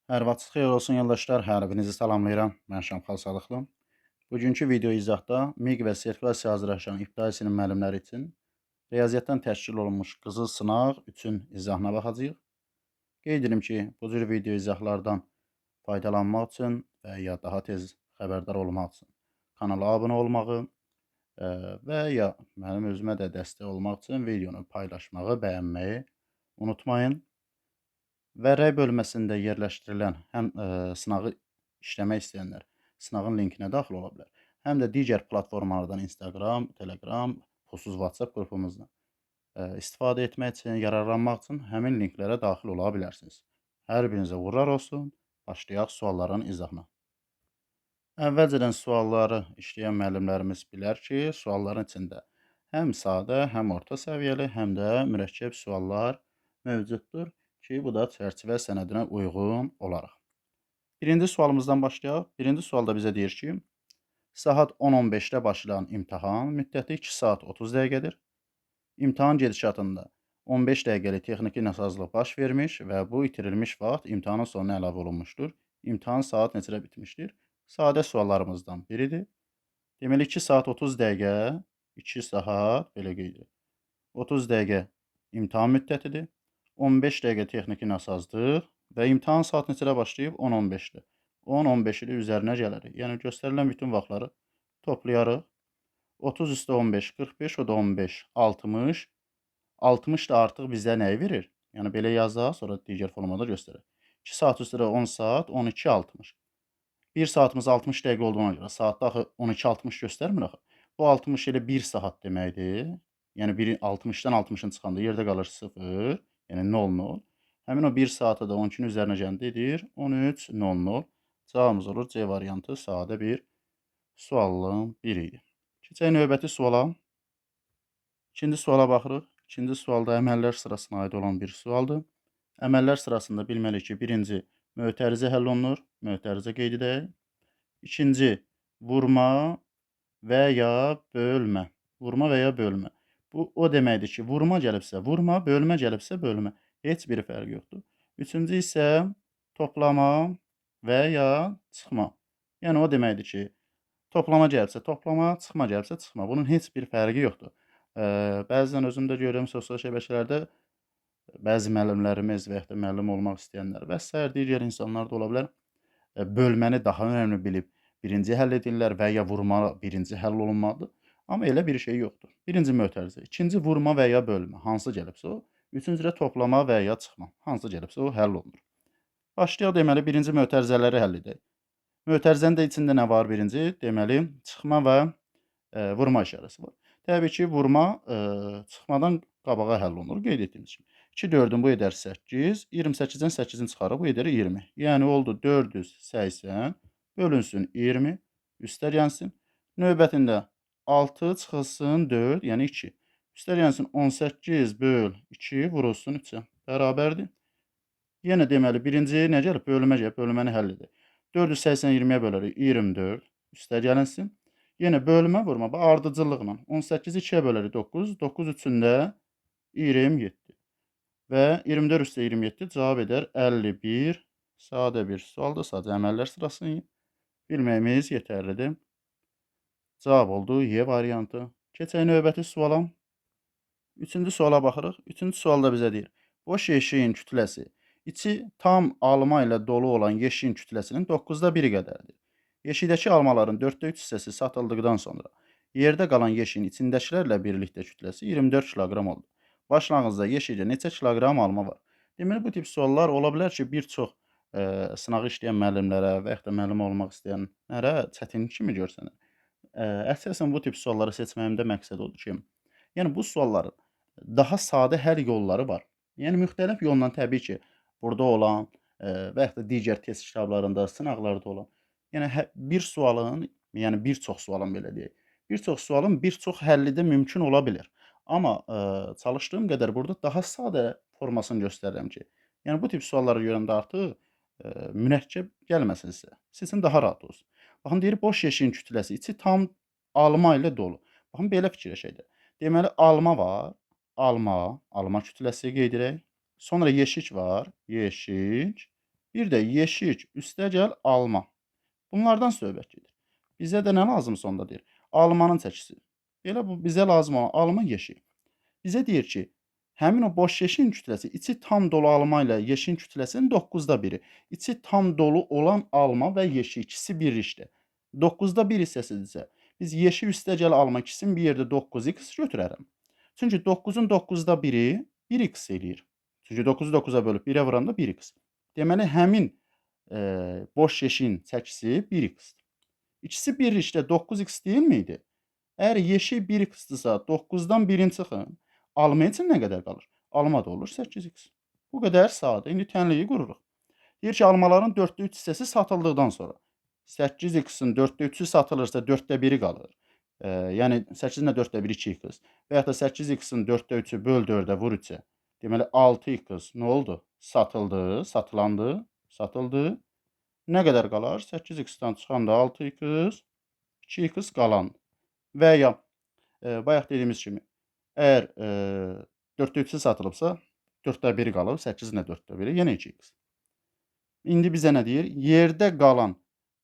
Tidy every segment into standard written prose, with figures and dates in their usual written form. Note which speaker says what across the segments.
Speaker 1: Hər vaxtınız xeyir olsun yoldaşlar. Hər birinizi salamlayıram. Mən Şamxal Sadıqlı. Bugünkü video izahda MIQ və sertifikasiya hazırlaşan ibtidai sinif müəllimləri üçün riyaziyyatdan təşkil olunmuş qızıl sınaq üçün izahına baxacağıq. Qeyd edim ki, bu cür video izahlardan faydalanmaq üçün və ya daha tez xəbərdar olmaq üçün kanala abunə olmağı və ya mənim özümə də dəstək olmaq üçün videonu paylaşmağı, bəyənməyi unutmayın. Və rəy bölməsində yerləşdirilən həm sınağı işləmək istəyənlər sınağın linkinə daxil ola bilər. Həm də digər platformalardan Instagram, Telegram, pulsuz WhatsApp qrupumuzdan istifadə etmək üçün, yararlanmaq üçün həmin linklərə daxil ola bilərsiniz. Hər birinizə uğurlar olsun. Başlayaq sualların izahına. Əvvəlcədən sualları işləyən müəllimlərimiz bilər ki, sualların içində həm sadə, həm orta səviyyəli, həm də mürəkkəb suallar mövcuddur ki, bu da çərçivə sənədinə uyğun olaraq. Birinci sualımızdan başlayaq. Birinci sualda bizə deyir ki, saat 10:15-də başlayan imtahan müddəti 2 saat 30 dəqiqədir. İmtahan gedişatında 15 dəqiqəlik texniki nasazlıq baş vermiş və bu itirilmiş vaxt imtahanın sonuna əlavə olunmuşdur. İmtahan saat neçədə bitmişdir? Sadə suallarımızdan biridir. Deməli 2 saat 30 dəqiqə, 2 saat belə qeyd edilir. 30 dəqiqə imtahan müddətidir. 15 dəqiqə texniki nasazlıq və imtahan saat neçədə başlayıb? 10:15-də. 10:15 ilə üzərinə gəlirik. Yəni göstərilən bütün vaxtları toplayarıq. 30 üstə 15 45, o da 15 60. 60 da artıq bizə nəyi verir? Yəni belə yazaq, sonra digər formada göstərək. 2 saat üstə 10 saat 12 60. 1 saatımız 60 dəqiqə olduğuna görə saatda axı 12:60 göstərmir axı. Bu 60 ilə 1 saat deməkdir. Yəni biri 60-dan 60-ın çıxanda yerdə qalır 0, yəni 00. Həmin o 1 saata da 12-nin üzərinə gəldikdə edir 13:00. Cavabımız olur C variantı sadə bir sualın biri idi. Keçək növbəti suala. İkinci suala baxırıq. İkinci sualda əməllər sırasına aid olan bir sualdır. Əməllər sırasında bilməliyik ki, birinci mötərizə həll olunur. Mötərizə qeyd edək. İkinci vurma və ya bölmə. Vurma və ya bölmə. Bu o deməkdir ki, vurma gəlibsə vurma, bölmə gəlibsə bölmə. Heç bir fərqi yoxdur. Üçüncü isə toplama və ya çıxma. Yəni o deməkdir ki, toplama gəlibsə toplama, çıxma gəlibsə çıxma. Bunun heç bir fərqi yoxdur. Bəzən özüm də görürəm sosial şəbəkələrdə bəzi müəllimlərimiz və ya da müəllim olmaq istəyənlər və sair digər insanlar da ola bilər. Bölməni daha önəmli bilib birinci həll edirlər və ya vurma birinci həll olunmalıdır. Amma elə bir şey yoxdur. Birinci mötərizə, ikinci vurma və ya bölmə, hansı gəlibsə o. Üçüncü də toplama və ya çıxma, hansı gəlibsə o həll olunur. Başlayaq deməli birinci mötərizələri həll edək. Mötərizənin də içində nə var birinci? Deməli çıxma və vurma işarəsi var. Təbii ki, vurma çıxmadan qabağa həll olunur, qeyd etdiyimiz kimi. 2 4-ün bu edər 8, 28-dən 8-in çıxarıq, bu edər 20. Yəni oldu 480 bölünsün 20, üstər gəlsin. Növbətində 6 çıxılsın 4, yəni 2. Üstər gəlsin 18 böl 2 vurulsun 3-ə. Bərabərdir. Yenə deməli birinci nə gəlib? Bölmə gəlib, bölməni həll edək. 480 20-yə bölərik 24, üstə gəlinsin. Yenə bölmə vurma, ardıcıllıqla 18-i 2-yə bölərik 9, 9 3-ündə 27 və 24 üstə 27 cavab edər 51. Sadə bir sualdır, sadəcə əməllər sırasını bilməyimiz yetərlidir. Cavab oldu Y variantı. Keçək növbəti suala. Üçüncü suala baxırıq. Üçüncü sualda bizə deyir, boş yeşiyin kütləsi içi tam alma ilə dolu olan yeşiyin kütləsinin 9-da 1 qədərdir. Yeşikdəki almaların 4-də 3 hissəsi satıldıqdan sonra yerdə qalan yeşiyin içindəkilərlə birlikdə kütləsi 24 kiloqram oldu. Başlanğıcda yeşikdə neçə kiloqram alma var? Deməli, bu tip suallar ola bilər ki, bir çox sınağı işləyən müəllimlərə və ya da müəllim olmaq istəyənlərə çətin kimi görsənir. Əsasən bu tip sualları seçməyimdə məqsəd odur ki, yəni bu sualların daha sadə həll yolları var. Yəni müxtəlif yolla təbii ki, burada olan və ya da digər test kitablarında, sınaqlarda olan, yəni bir sualın, yəni bir çox sualın belə deyək, bir çox sualın bir çox həlli də mümkün ola bilər. Amma çalışdığım qədər burada daha sadə formasını göstərirəm ki, yəni bu tip sualları görəndə artıq mürəkkəb gəlməsin sizə. Sizin üçün daha rahat olsun. Baxın deyir, boş yeşiyin kütləsi içi tam alma ilə dolu. Baxın belə fikirləşək də. Deməli alma var, alma kütləsi qeyd edək. Sonra yeşik var, yeşik. Bir də yeşik, üstəgəl alma. Bunlardan söhbət gedir. Bizə də nə lazım sonda deyir? Almanın çəkisi. Belə bu bizə lazım olan alma yeşik. Bizə deyir ki, həmin o boş yeşiyin kütləsi içi tam dolu alma ilə yeşiyin kütləsinin 9-da 1-i. İçi tam dolu olan alma və yeşik ikisi birlikdə. 9-da 1 hissəsidirsə, biz yeşik üstəgəl alma ikisini bir yerdə 9x götürərəm. Çünki 9-un 9-da 1-i 1x eləyir. Çünki 9-u 9-a bölüb 1-ə vuranda 1x. Deməli, həmin boş yeşiyin çəkisi 1x-dir. İkisi birlikdə 9x deyilmi idi? Əgər yeşik 1x-dırsa, 9-dan 1-in çıxın. Alma üçün nə qədər qalır? Alma da olur 8x. Bu qədər sadə. İndi tənliyi qururuq. Deyir ki, almaların 4də 3 hissəsi satıldıqdan sonra 8x-in 4də 3-ü satılırsa 4də 1-i qalır. Yəni 8-in 4də 1-i 2x. Və ya da 8x-in 4də 3-ü böl 4-ə vur 3-ə. Deməli 6x nə oldu? Satıldı, satılandı, satıldı. Nə qədər qalar? 8x-dən çıxanda 6x, 2x qalan. Və ya bayaq dediyimiz kimi, əgər 4də 3-ü satılıbsa, 4də 1 qalıb, 8-in 4də 1-i, yenə 2x. İndi bizə nə deyir? Yerdə qalan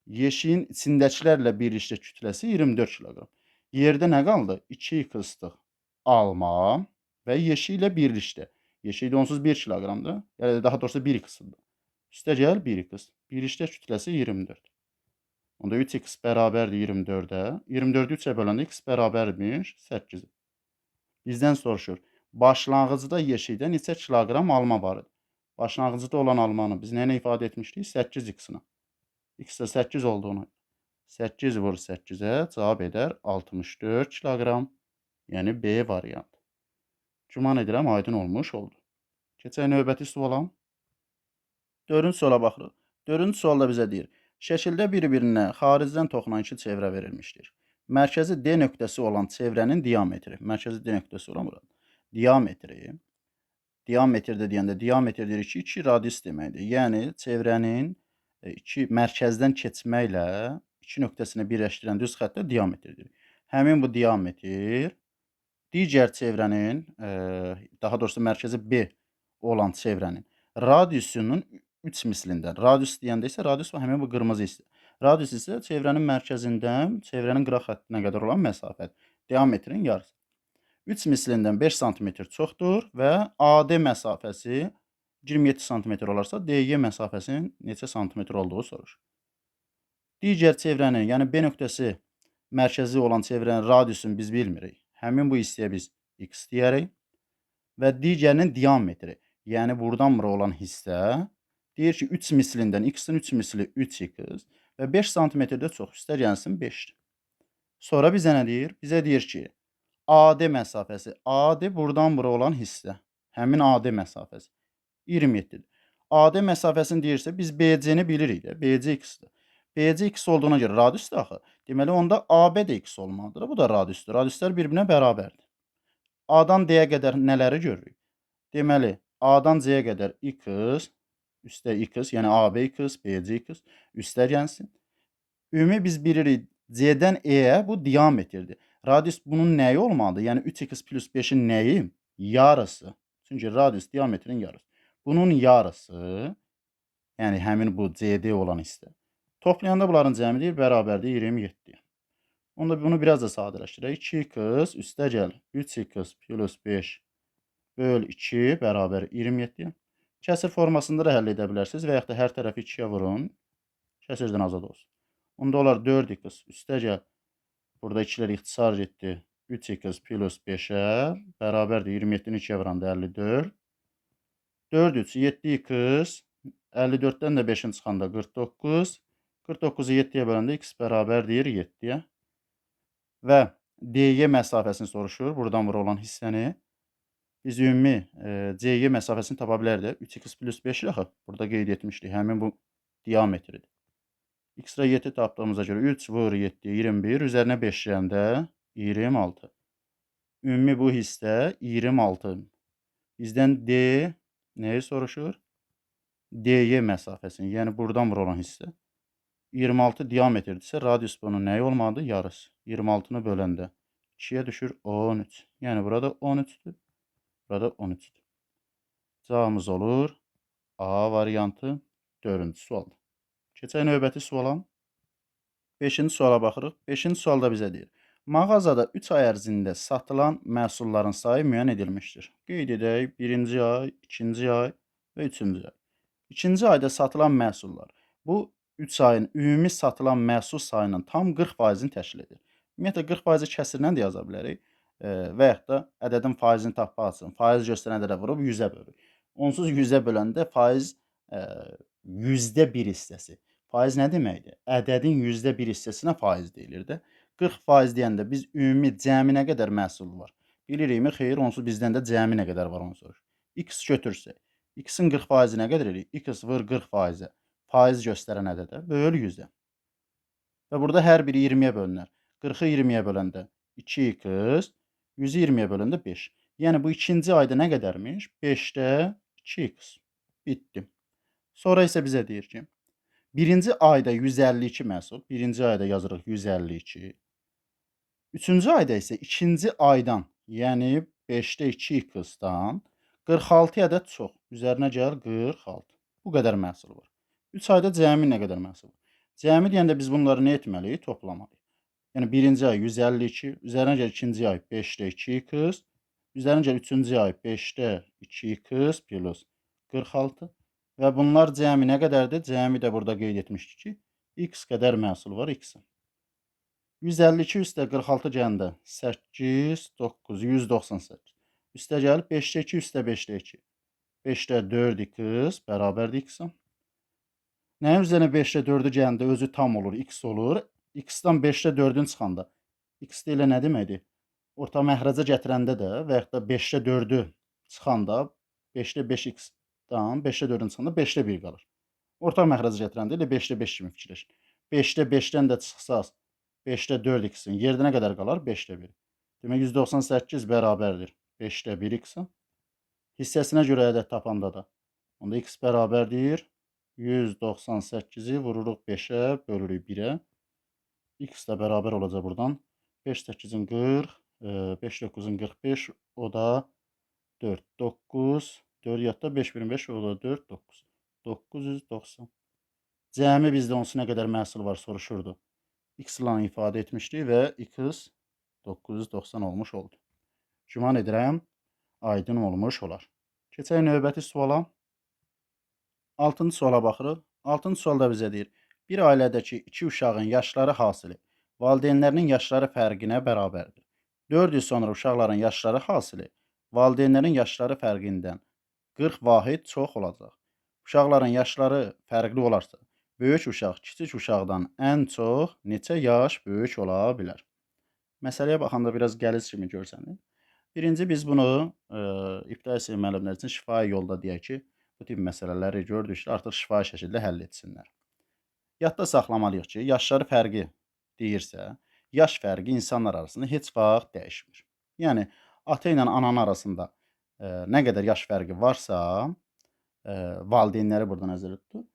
Speaker 1: yeşiyin içindəkilərlə birlikdə kütləsi 24 kiloqram. Yerdə nə qaldı? 2x-lıq alma və yeşik ilə birlikdə. Yeşik də onsuz 1 kiloqramdır. Yəni daha doğrusu 1x-dır. Üstəgəl 1x. Birlikdə kütləsi 24. Onda 3x bərabərdir 24-ə. 24-ü 3-ə böləndə x bərabərmiş 8. Bizdən soruşur. Başlanğıcda yeşikdə neçə kiloqram alma var idi? Başlanğıcda olan almanı biz nə ilə ifadə etmişdik? 8x-ilə. X-də 8 olduğunu. 8 vur 8-ə cavab edər 64 kiloqram. Yəni B variantı. Güman edirəm aydın olmuş oldu. Keçək növbəti suala. 4-cü suala baxırıq. 4-cü sualda bizə deyir. Şəkildə bir-birinə xaricdən toxunan iki çevrə verilmişdir. Mərkəzi D nöqtəsi olan çevrənin diametri. Mərkəzi D nöqtəsi olan burada. Diametri. Diametrdə deyəndə diametr deyirik ki, 2 radius deməkdir. Yəni çevrənin mərkəzdən keçməklə 2 nöqtəsini birləşdirən düz xəttə diametrdir. Həmin bu diametr digər çevrənin, daha doğrusu mərkəzi B olan çevrənin radiusunun 3 mislindən. Radius deyəndə isə radius həmin bu qırmızı hissə. Radius isə çevrənin mərkəzindən çevrənin qıraq xəttinə qədər olan məsafədir. Diametrin yarısı. 3 mislindən 5 sm çoxdur və AD məsafəsi 27 sm olarsa DY məsafəsinin neçə santimetr olduğu soruşur. Digər çevrənin, yəni B nöqtəsi mərkəzi olan çevrənin radiusunu biz bilmirik. Həmin bu hissəyə biz x deyərik və digərinin diametri, yəni buradan bura olan hissə deyir ki, 3 mislindən x-in 3 misli 3x və 5 sm-də çox üstəgəlsin 5-dir. Sonra bizə nə deyir? Bizə deyir ki, AD məsafəsi, AD buradan bura olan hissə, həmin AD məsafəsi 27-dir. AD məsafəsini deyirsə, biz BC-ni bilirik də, BC x-dir. BC x olduğuna görə radiusdur axı. Deməli, onda AB də x olmalıdır. Bu da radiusdur. Radiuslar bir-birinə bərabərdir. A-dan D-yə qədər nələri görürük? Deməli, A-dan C-yə qədər x, üstə x, yəni AB x, BC x, üstə gəlsin. Ümumi biz bilirik, C-dən E-yə bu diametrdir. Radius bunun nəyi olmalıdır? Yəni 3x plus 5-in nəyi? Yarısı. Çünki radius diametrin yarısı. Bunun yarısı, yəni həmin bu CD olan hissə. Toplayanda bunların cəmi bərabərdir 27. Onda bunu biraz da sadələşdirək. 2x üstəgəl 3x plus 5 böl 2 bərabər 27. Kəsir formasında da həll edə bilərsiniz və yaxud da hər tərəfi 2-yə vurun. Kəsirdən azad olsun. Onda olar 4x üstəgəl, burada 2-lər ixtisar getdi. 3x plus 5-ə bərabərdir 27-ni 2-yə vuranda 54. 4 3 7x 54-dən də 5-in çıxanda 49. 49-u 7-yə böləndə x bərabərdir 7-yə. Və DY məsafəsini soruşur. Buradan bura olan hissəni. Biz ümumi CY məsafəsini tapa bilərdik. 3x plus 5 yaxı. Burada qeyd etmişdik. Həmin bu diametridir. X-ra 7 tapdığımıza görə 3 vur 7, 21. Üzərinə 5 gələndə 26. Ümumi bu hissə 26. Bizdən D nəyi soruşur? DY məsafəsini. Yəni buradan bura olan hissə. 26 diametrdirsə, radius bunun nəyi olmalıdır? Yarısı. 26-nı böləndə 2-yə düşür 13. Yəni burada 13-dür. Burada 13-dür. Cavabımız olur A variantı. 4-cü sualdır. Keçək növbəti suala. 5-ci suala baxırıq. 5-ci sualda bizə deyir: mağazada 3 ay ərzində satılan məhsulların sayı müəyyən edilmişdir. Qeyd edək, 1-ci ay, 2-ci ay və 3-cü ay. 2-ci ayda satılan məhsullar. Bu 3 ayın ümumi satılan məhsul sayının tam 40%-ni təşkil edir. Ümumiyyətlə 40%-i kəsrlə də yaza bilərik. Və yaxud da ədədin faizini tapmaq üçün faiz göstərən ədədə vurub 100-ə bölürük. Onsuz 100-ə böləndə faiz %1 hissəsi. Faiz nə deməkdir? Ədədin %1 hissəsinə faiz deyilir də. 40% deyəndə biz ümumi cəmi nə qədər məhsul var? Bilirikmi? Xeyr, onsuz bizdən də cəmi nə qədər var onu soruşur. X götürsək, X-in 40% nə qədər eləyir? X vur 40%-ə. Faiz göstərən ədədə böl 100-ə. Və burada hər biri 20-yə bölünər. 40-ı 20-yə böləndə 2x, 100-ü 20-yə böləndə 5. Yəni bu ikinci ayda nə qədərmiş? 5-də 2x. Bitdi. Sonra isə bizə deyir ki, birinci ayda 152 məhsul, birinci ayda yazırıq 152. Üçüncü ayda isə ikinci aydan, yəni 5-də 2x-dan 46 ədəd çox. Üzərinə gəl 46. Bu qədər məhsul var. 3 ayda cəmi nə qədər məhsul var? Cəmi deyəndə biz bunları nə etməliyik? Toplamalıyıq. Yəni birinci ay 152, üzərinə gəl ikinci ay 5-də 2x, üzərinə gəl üçüncü ay 5-də 2x plus 46. Və bunlar cəmi nə qədərdir? Cəmi də burada qeyd etmişdik ki, x qədər məhsul var x-in. 152 üstə 46 gəndə 8, 9, 198. Üstə gəlib 5-də 2 üstə 5-də 2. 5-də 4x bərabərdir x-in. Nəyin üzərinə 5-də 4-ü gəndə özü tam olur, x olur. X-dan 5-də 4-ün çıxanda. X ilə nə deməkdir? Orta məxrəcə gətirəndə də və yaxud da 5-də 4-ü çıxanda 5-də 5x-dan 5-də 4-ün çıxanda 5-də 1 qalır. Orta məxrəcə gətirəndə elə 5-də 5 kimi fikirləşin. 5-də 5-dən də çıxsaz 5-də 4x-in yerdə nə qədər qalar? 5-də 1. Demək 198 bərabərdir 5-də 1x-in. Hissəsinə görə ədəd tapanda da. Onda x bərabərdir 198-i vururuq 5-ə, bölürük 1-ə. X də bərabər olacaq buradan. 5-8-in 40, 5-9-un 45, o da 4, 9, 4 yadda 5-1-5, o da 4, 9. 990. Cəmi bizdə onsuz nə qədər məhsul var soruşurdu. X ilə ifadə etmişdik və x 990 olmuş oldu. Güman edirəm, aydın olmuş olar. Keçək növbəti suala. 6-cı suala baxırıq. 6-cı sualda bizə deyir: bir ailədəki 2 uşağın yaşları hasili valideynlərinin yaşları fərqinə bərabərdir. 4 il sonra uşaqların yaşları hasili valideynlərin yaşları fərqindən 40 vahid çox olacaq. Uşaqların yaşları fərqli olarsa, böyük uşaq kiçik uşaqdan ən çox neçə yaş böyük ola bilər? Məsələyə baxanda biraz qəliz kimi görsənir. Birinci biz bunu ibtidai sinif müəllimləri üçün şifahi yolda deyək ki, bu tip məsələləri gördükdə artıq şifahi şəkildə həll etsinlər. Yadda saxlamalıyıq ki, yaşları fərqi deyirsə, yaş fərqi insanlar arasında heç vaxt dəyişmir. Yəni, ata ilə ananın arasında nə qədər yaş fərqi varsa, valideynləri burada nəzərdə tutub,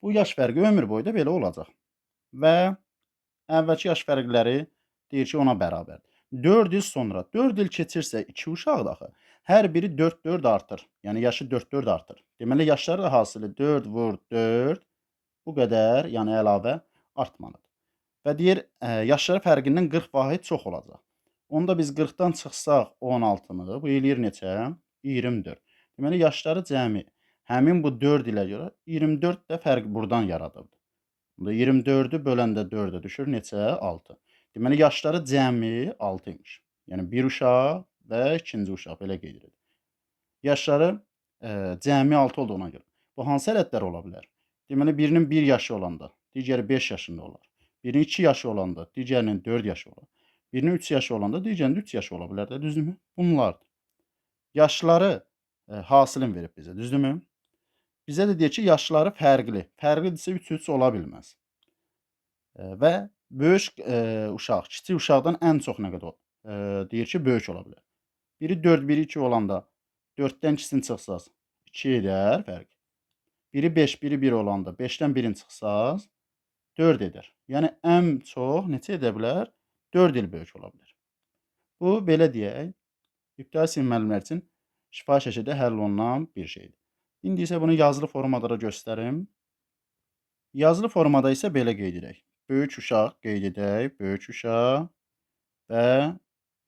Speaker 1: bu yaş fərqi ömür boyu da belə olacaq. Və əvvəlki yaş fərqləri deyir ki, ona bərabərdir. 4 il sonra, 4 il keçirsə 2 uşaq da axı, hər biri 4-4 artır. Yəni, yaşı 4-4 artır. Deməli, yaşları da hasılı 4 vur 4, bu qədər, yəni əlavə artmalıdır. Və deyir, yaşları fərqindən 40 vahid çox olacaq. Onda biz 40-dan çıxsaq 16-nı, bu eləyir neçə? 24. Deməli, yaşları cəmi həmin bu 4 ilə görə 24 də fərq buradan yaradıldı. Bunda 24-ü böləndə 4-ə düşür neçə? 6. Deməli, yaşları cəmi 6 imiş. Yəni, bir uşaq və ikinci uşaq, belə qeyd edilir. Yaşları cəmi 6 olduğuna görə. Bu hansı ədədlər ola bilər? Deməli, birinin 1 yaşı olanda, digəri 5 yaşında olar. Birinin 2 yaşı olanda, digərinin 4 yaşı olar. Birinin 3 yaşı olanda, digərinin 3 yaşı ola bilər də, düzdürmü? Bunlardır. Yaşları hasilin verib bizə, düzdürmü? Bizə də deyir ki, yaşları fərqli. Fərqlidirsə 3-3 ola bilməz. Və böyük uşaq, kiçik uşaqdan ən çox nə qədər deyir ki, böyük ola bilər. Biri 4, biri 2 olanda 4-dən 2-sini çıxsaz 2 edər fərq. Biri 5, biri 1 olanda 5-dən 1-ini çıxsaz 4 edər. Yəni, ən çox neçə edə bilər? 4 il böyük ola bilər. Bu, belə deyək, ibtidai sinif müəllimləri üçün şifahi şəkildə həll olunan bir şeydir. İndi isə bunu yazılı formada da göstərim. Yazılı formada isə belə qeyd edək. Böyük uşaq qeyd edək, böyük uşaq və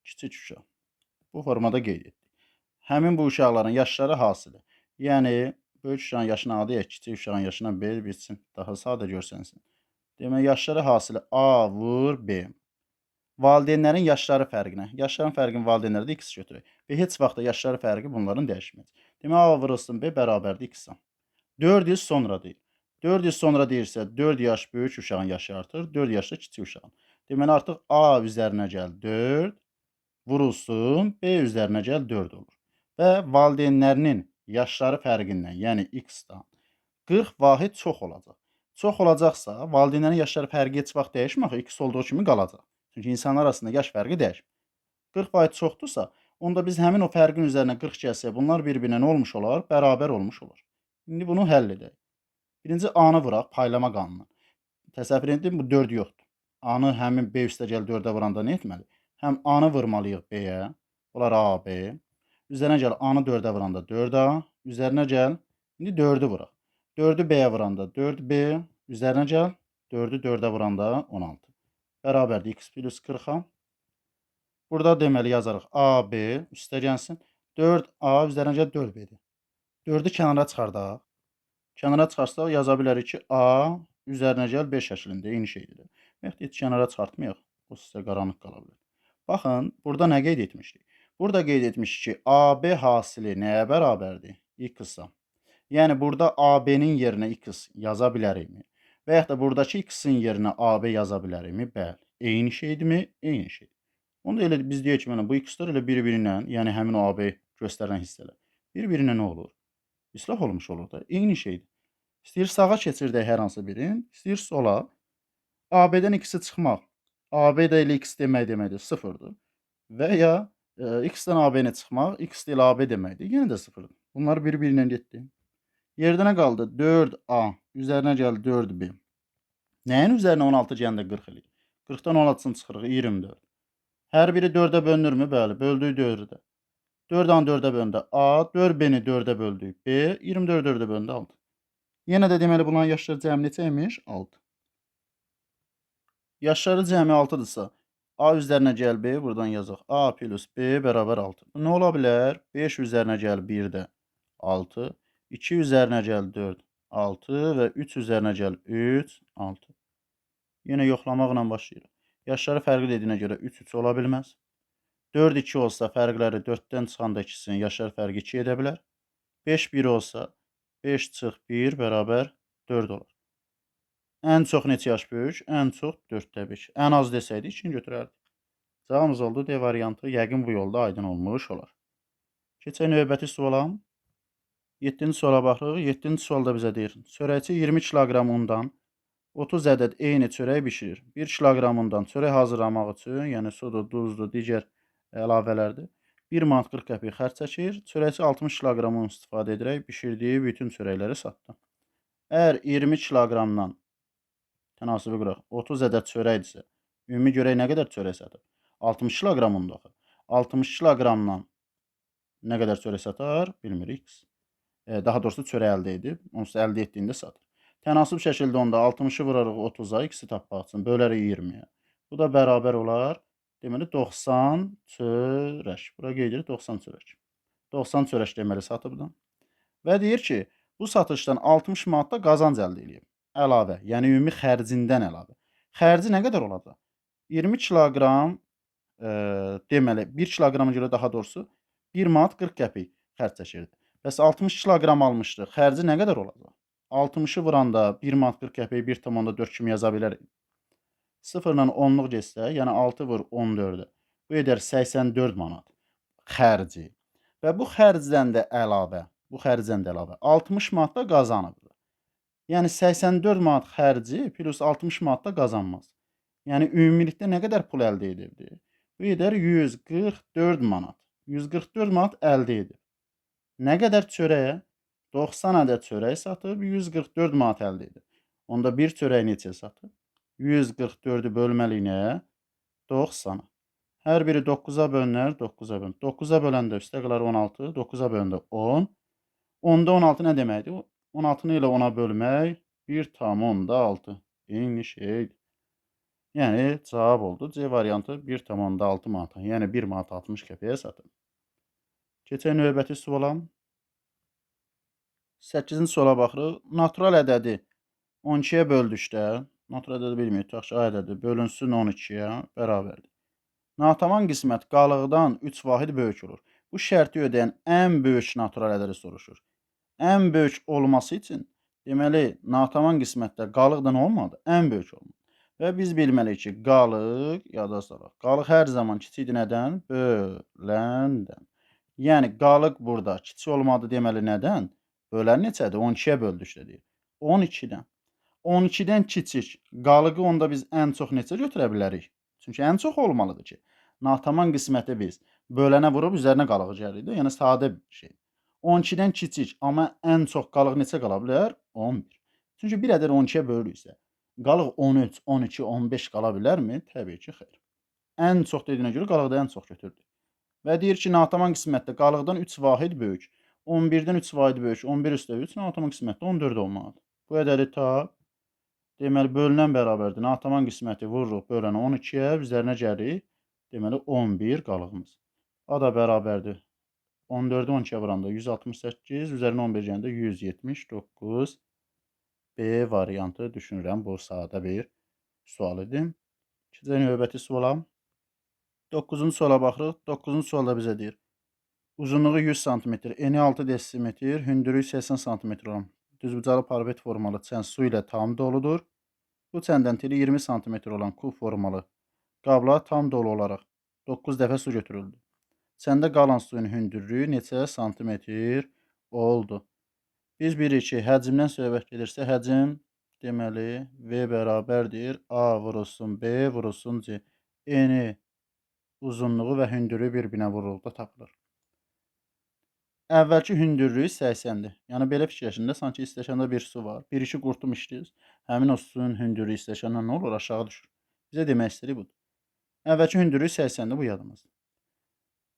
Speaker 1: kiçik uşaq. Bu formada qeyd etdik. Həmin bu uşaqların yaşları hansıdır? Yəni, böyük uşağın yaşına A deyək, kiçik uşağın yaşına B bitsin. Daha sadə görsənsin. Demək, yaşları hansıdır? A vur B. Valideynlərin yaşları fərqinə. Yaşların fərqini valideynlərdə x götürək. Və heç vaxt da yaşları fərqi bunların dəyişməyəcək. Demək, A vurulsun B bərabərdir x-a. 4 il sonra deyil. 4 il sonra deyirsə 4 yaş böyük uşağın yaşı artır, 4 yaş da kiçik uşağın. Deməli, artıq A üzərinə gəl 4 vurulsun B üzərinə gəl 4 olur. Və valideynlərinin yaşları fərqindən, yəni x-dan 40 vahid çox olacaq. Çox olacaqsa, valideynlərin yaşları fərqi heç vaxt dəyişmir, x olduğu kimi qalacaq. Çünki insanlar arasında yaş fərqi dəyişmir. 40 vahid çoxdursa, onda biz həmin o fərqin üzərinə 40 gəlsək, bunlar bir-birinə nə olmuş olar? Bərabər olmuş olur. İndi bunu həll edək. Birinci A-nı vuraq, paylama qanunu. Təsəvvür edin, bu 4 yoxdur. A-nı həmin B üstə gəl 4-ə vuranda nə etməli? Həm A-nı vurmalıyıq B-yə. Bunlar A, B. Üzərinə gəl A-nı 4-ə vuranda 4A. Üzərinə gəl. İndi 4-ü vuraq. 4-ü B-yə vuranda 4B. Üzərinə gəl. 4-ü 4-ə vuranda 16. Bərabərdir x plus 40-a. Burada deməli yazarıq AB üstə gəlsin. 4A üzərinə gəl 4B-dir. 4-ü kənara çıxardaq. Kənara çıxarsaq yaza bilərik ki, A üzərinə gəl 5 şəklində eyni şeydir. Yoxsa heç kənara çıxartmayaq. O sizə qaranlıq qala bilər. Baxın, burada nə qeyd etmişdik? Burada qeyd etmişik ki, AB hasili nəyə bərabərdir? X-a. Yəni burada AB-nin yerinə X yaza bilərikmi? Və yaxud da buradakı X-in yerinə AB yaza bilərikmi? Bəli. Eyni şeydirmi? Eyni şeydir. Onda elə biz deyək ki, bu X-lər elə bir-biri ilə, yəni həmin o AB göstərilən hissələr bir-birinə nə olur? İslah olmuş olur da. Eyni şeydir. İstəyir sağa keçirdək hər hansı birin, istəyir sola. AB-dən x-i çıxmaq. AB də ilə x demək deməkdir, 0-dır. Və ya x-dən AB-nə çıxmaq, x ilə AB deməkdir, yenə də 0-dır. Bunlar bir-birinə getdi. Yerdə nə qaldı? 4A üzərinə gəl 4B. Nəyin üzərinə 16 gəndə 40 eləyir? 40-dan 16-sını çıxırıq, 24. Hər biri 4-ə bölünürmü? Bəli, böldük 4-də. 4-dan 4-ə böldü A, 4B-ni 4-ə böldük B, 24 4-ə böldü 6. Yenə də deməli bunların yaşları cəmi neçə imiş? 6. Yaşları cəmi 6-dırsa, A üzərinə gəl B, buradan yazaq. A plus B bərabər 6. Bu nə ola bilər? 5 üzərinə gəl 1 də 6, 2 üzərinə gəl 4, 6 və 3 üzərinə gəl 3, 6. Yenə yoxlamaqla başlayırıq. Yaşları fərqli dediyinə görə 3 3 ola bilməz. 4 2 olsa fərqləri 4-dən çıxanda ikisinin yaşlar fərqi 2 edə bilər. 5 1 olsa 5 çıx 1 bərabər 4 olur. Ən çox neçə yaş böyük? Ən çox 4-də 5. Ən az desəydik 2-ni götürərdik. Cavabımız oldu D variantı. Yəqin bu yolda aydın olmuş olar. Keçək növbəti suala. 7-ci suala baxırıq. 7-ci sualda bizə deyir. Çörəkçi 20 kiloqram undan 30 ədəd eyni çörək bişirir. 1 kiloqram undan çörək hazırlamaq üçün, yəni sudur, duzdur, digər əlavələrdir. 1 manat 40 qəpik xərc çəkir. Çörəkçi 60 kiloqram un istifadə edərək bişirdiyi bütün çörəkləri satdı. Əgər 20 kiloqramdan tənasibi qıraq 30 ədəd çörəkdirsə, ümumi görək nə qədər çörək satır? 60 kiloqram un daxil. 60 kiloqramdan nə qədər çörək satar? Bilmirik. Daha doğrusu çörək əldə edib, onsuz əldə etdiyində satır. Tənasib şəkildə onda 60-ı vurarıq 30-a, x-i tapmaq üçün bölərik 20-yə. Bu da bərabər olar. Deməli 90 çörək. Bura qeyd edirik 90 çörək. 90 çörək deməli satıbdır. Və deyir ki, bu satışdan 60 manat da qazanc əldə edib. Əlavə, yəni ümumi xərcindən əlavə. Xərci nə qədər olacaq? 20 kiloqram deməli 1 kiloqrama görə daha doğrusu 1 manat 40 qəpik xərc çəkirdi. Bəs 60 kiloqram almışdı. Xərci nə qədər olacaq? 60-ı vuranda 1 manat 40 qəpik 1,4 kimi yaza bilərik. 0 ilə 10-luq getsə, yəni 6 vur 14-ə. Bu edər 84 manat xərci. Və bu xərcdən də əlavə, 60 manat da qazanıbdır. Yəni 84 manat xərci plus 60 manat da qazanmaz. Yəni ümumilikdə nə qədər pul əldə edibdir? Bu edər 144 manat. 144 manat əldə edib. Nə qədər çörəyə? 90 ədəd çörək satıb 144 manat əldə edib. Onda bir çörək neçə satıb? 144-ü bölməli nəyə? 90-a. Hər biri 9-a bölünər, 9-a bölünər. 9-a böləndə üstə qalar 16, 9-a böləndə 10. 10-da 16 nə deməkdir? 16-nı ilə 10-a bölmək 1,6. Eyni şeydir. Yəni cavab oldu C variantı 1,6 manata. Yəni 1 manat 60 qəpiyə satılır. Keçək növbəti suala. 8-ci suala baxırıq. Natural ədədi 12-yə böldükdə, natural ədədi bilmirik, tutaq ki, A ədədi bölünsün 12-yə bərabərdir. Nataman qismət qalıqdan 3 vahid böyük olur. Bu şərti ödəyən ən böyük natural ədədi soruşur. Ən böyük olması üçün deməli nataman qismətdə qalıqdan olmadı, ən böyük olmalı. Və biz bilməliyik ki, qalıq, yada salaq. Qalıq hər zaman kiçikdir nədən? Böləndən. Yəni qalıq burada kiçik olmadı deməli nədən? Bölən neçədir? 12-yə böldükdə deyir. 12-dən. 12-dən kiçik qalığı onda biz ən çox neçə götürə bilərik? Çünki ən çox olmalıdır ki, nataman qisməti biz bölənə vurub üzərinə qalığı gəlirik. Yəni sadə bir şey. 12-dən kiçik, amma ən çox qalıq neçə qala bilər? 11. Çünki bir ədəd 12-yə bölürüksə, qalıq 13, 12, 15 qala bilərmi? Təbii ki, xeyr. Ən çox dediyinə görə qalıqda ən çox götürdük. Və deyir ki, nataman qismətdə qalıqdan 3 vahid böyük. 11-dən 3 vahid böyük. 11 üstə 3 nataman qismətdə 14 olmalıdır. Bu ədədi tap. Deməli, bölünən bərabərdir. Nataman qisməti vururuq bölənə 12-yə, üzərinə gəlirik. Deməli, 11 qalığımız. A da bərabərdir. 14-ü 12-yə vuranda 168, üzərinə 11 gəndə 179. B variantı düşünürəm, bu sadə bir sual idi. Keçək növbəti suala. 9-cu suala baxırıq. 9-cu sualda bizə deyir. Uzunluğu 100 sm, eni 6 desimetr, hündürlüyü 80 sm olan düzbucaqlı parabet formalı çən su ilə tam doludur. Bu çəndən tiri 20 sm olan kub formalı qabla tam dolu olaraq 9 dəfə su götürüldü. Çəndə qalan suyun hündürlüyü neçə santimetr oldu? Biz bilirik ki, həcmdən söhbət gedirsə, həcm deməli V bərabərdir A vurulsun B vurulsun C. Eni, uzunluğu və hündürlüyü bir-birinə vurulduqda tapılır. Əvvəlki hündürlüyü 80-dir. Yəni belə fikirləşin də, sanki stəkanda bir su var. 1-2 qurtum içdiniz. Həmin o suyun hündürlüyü stəkandan nə olur? Aşağı düşür. Bizə demək istədiyi budur. Əvvəlki hündürlüyü 80-dir, bu yadımızdır.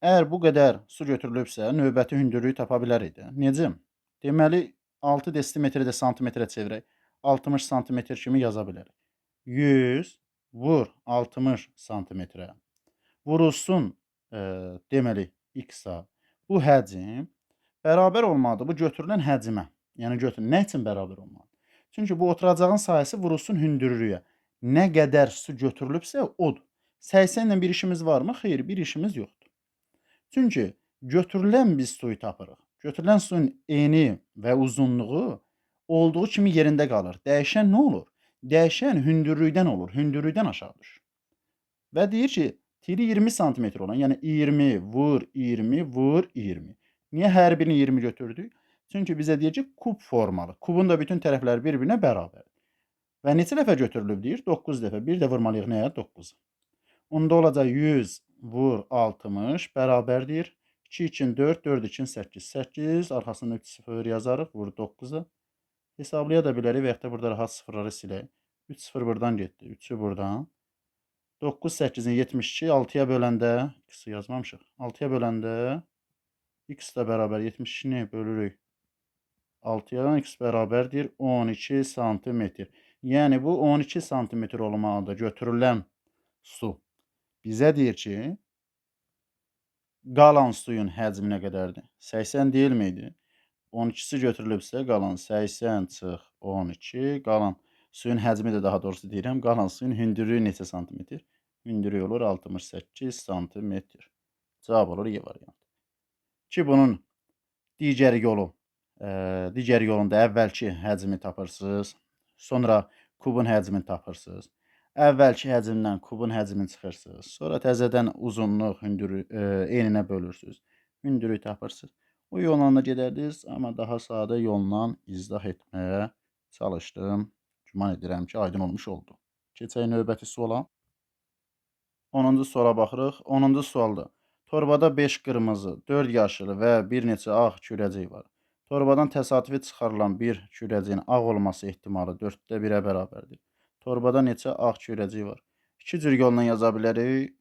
Speaker 1: Əgər bu qədər su götürülübsə, növbəti hündürlüyü tapa bilərik də. Necə? Deməli 6 desimetrə də santimetrə çevirək. 60 santimetr kimi yaza bilərik. 100 vur 60 santimetrə. Vurulsun deməli x-a. Bu həcm bərabər olmalıdır bu götürülən həcmə. Yəni nə üçün bərabər olmalıdır? Çünki bu oturacağın sahəsi vurulsun hündürlüyə. Nə qədər su götürülübsə odur. 80 ilə bir işimiz varmı? Xeyr, bir işimiz yoxdur. Çünki götürülən biz suyu tapırıq. Götürülən suyun eni və uzunluğu olduğu kimi yerində qalır. Dəyişən nə olur? Dəyişən hündürlükdən olur. Hündürlükdən aşağı düşür. Və deyir ki, tiri 20 sm olan, yəni 20 vur 20 vur 20. Niyə hər birini 20 götürdük? Çünki bizə deyir ki, kub formalı. Kubun da bütün tərəfləri bir-birinə bərabərdir. Və neçə dəfə götürülüb deyir? 9 dəfə. Bir də vurmalıyıq nəyə? 9. Onda olacaq 100 vur 60 bərabərdir. 2 2 4, 4 2 8. 8 arxasında 3 0 yazarıq. Vur 9-a. Hesablaya da bilərik və yaxud da burada rahat sıfırları silək. 3 0 buradan getdi. 3'ü buradan. 9 8-in 72 6-ya böləndə x-i yazmamışıq. 6-ya böləndə x də bərabər 72-ni bölürük 6-ya, x bərabərdir 12 santimetr. Yəni bu 12 santimetr olmalıdır götürülən su. Bizə deyir ki, qalan suyun həcmi nə qədərdir? 80 deyilmiydi? 12-si götürülübsə qalan 80 çıx 12, qalan suyun həcmi də daha doğrusu deyirəm, qalan suyun hündürlüyü neçə santimetr? Hündürlüyü olur 68 santimetr. Cavab olur Y variantı. Ki bunun digər yolunda əvvəlki həcmi tapırsınız, sonra kubun həcmini tapırsınız. Əvvəlki həcmdən kubun həcmini çıxırsınız. Sonra təzədən uzunluq, eninə bölürsünüz. Hündürlüyü tapırsınız. Bu yolla da gedərdiniz, amma daha sadə yolla izah etməyə çalışdım. Güman edirəm ki, aydın olmuş oldu. Keçək növbəti suala. 10-cu suala baxırıq. 10-cu sualda. Torbada 5 qırmızı, 4 yaşılı və bir neçə ağ kürəcik var. Torbadan təsadüfi çıxarılan bir kürəciyin ağ olması ehtimalı 4-də 1-ə bərabərdir. Torbada neçə ağ kürəcik var? İki cür yolla yaza bilərik.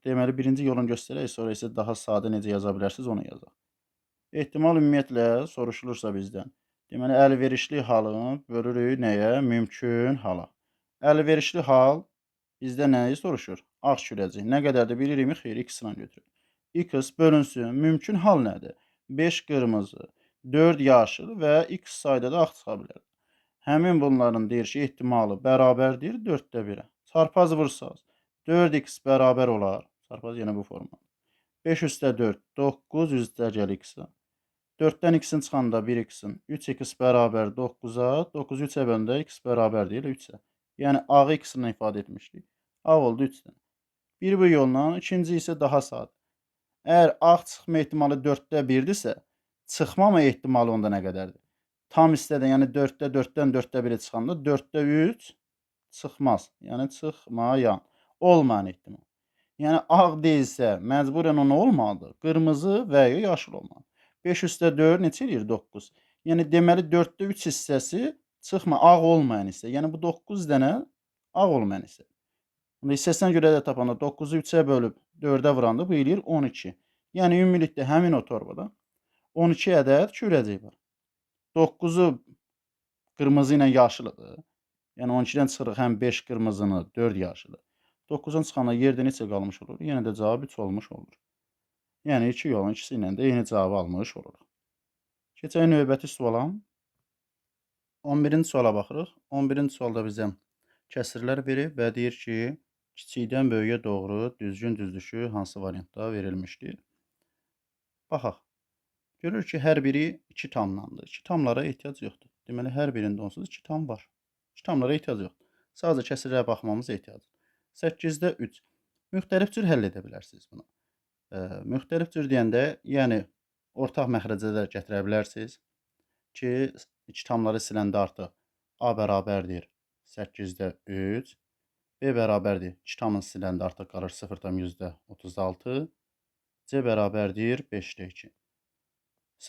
Speaker 1: Deməli, birinci yolunu göstərək, sonra isə daha sadə necə yaza bilərsiniz onu yazaq. Ehtimal ümumiyyətlə soruşulursa bizdən. Deməli, əlverişli halını bölürük nəyə? Mümkün hala. Əlverişli hal bizdə nəyi soruşur? Ağ kürəcik. Nə qədərdir bilirikmi? Xeyr, x-la götürürük. X bölünsün. Mümkün hal nədir? 5 qırmızı, 4 yaşıl və x sayda da ağ çıxa bilər. Həmin bunların deyir ki, ehtimalı bərabərdir 4-də 1-ə. Çarpaz vursaq 4x bərabər olar. Çarpaz yenə bu formada. 5 üstə 4, 9 üstə gəl x-a. 4-dən x-in çıxanda 1x-in 3x bərabər 9-a, 9-u 3-ə böləndə x bərabər deyil 3-ə. Yəni, ağı x-ilə ifadə etmişdik. Ağ oldu 3-dən. Bir bu yolla, ikinci isə daha sadə. Əgər ağ çıxma ehtimalı 4-də 1-dirsə, çıxmama ehtimalı onda nə qədərdir? Tam hissədə, yəni 4-də 4-dən 4-də 1-ə çıxanda 4-də 3 çıxmaz. Yəni, çıxmayan, olmayan ehtimal. Yəni, ağ deyilsə, məcburən o nə olmalıdır? Qırmızı və ya yaşıl olmalı. 5 üstə 4 neçə eləyir? 9. Yəni, deməli 4-də 3 hissəsi çıxma, ağ olmayan hissə. Yəni, bu 9 dənə ağ olmayan hissə. Hissəsinə görə də tapanda 9-u 3-ə bölüb 4-ə vuranda bu eləyir 12. Yəni, ümumilikdə həmin o torbada 12 ədəd kürəcik var. 9-u qırmızı ilə yaşılıdır. Yəni, 12-dən çıxırıq həm 5 qırmızını, 4 yaşılı. 9-dan çıxanda yerdə neçə qalmış olur? Yenə də cavab 3 olmuş olur. Yəni, 2 yolun ikisi ilə də eyni cavabı almış oluruq. Keçək növbəti suala. 11-ci suala baxırıq. 11-ci sualda bizə kəsrlər verib və deyir ki, kiçikdən böyüyə doğru düzgün düzlükü hansı variantda verilmişdir? Baxaq. Görürük ki, hər biri 2 tamlandır. 2 tamlara ehtiyac yoxdur. Deməli, hər birində onsuz 2 tam var. 2 tamlara ehtiyac yoxdur. Sadəcə kəsrlərə baxmamız ehtiyacdır. 8-də 3. Müxtəlif cür həll edə bilərsiniz bunu. Müxtəlif cür deyəndə, yəni ortaq məxrəcə də gətirə bilərsiniz ki, 2 tamları siləndə artıq A bərabərdir 8-də 3, B bərabərdir 2 tamını siləndə artıq qalır 0,36, C bərabərdir 5-də 2.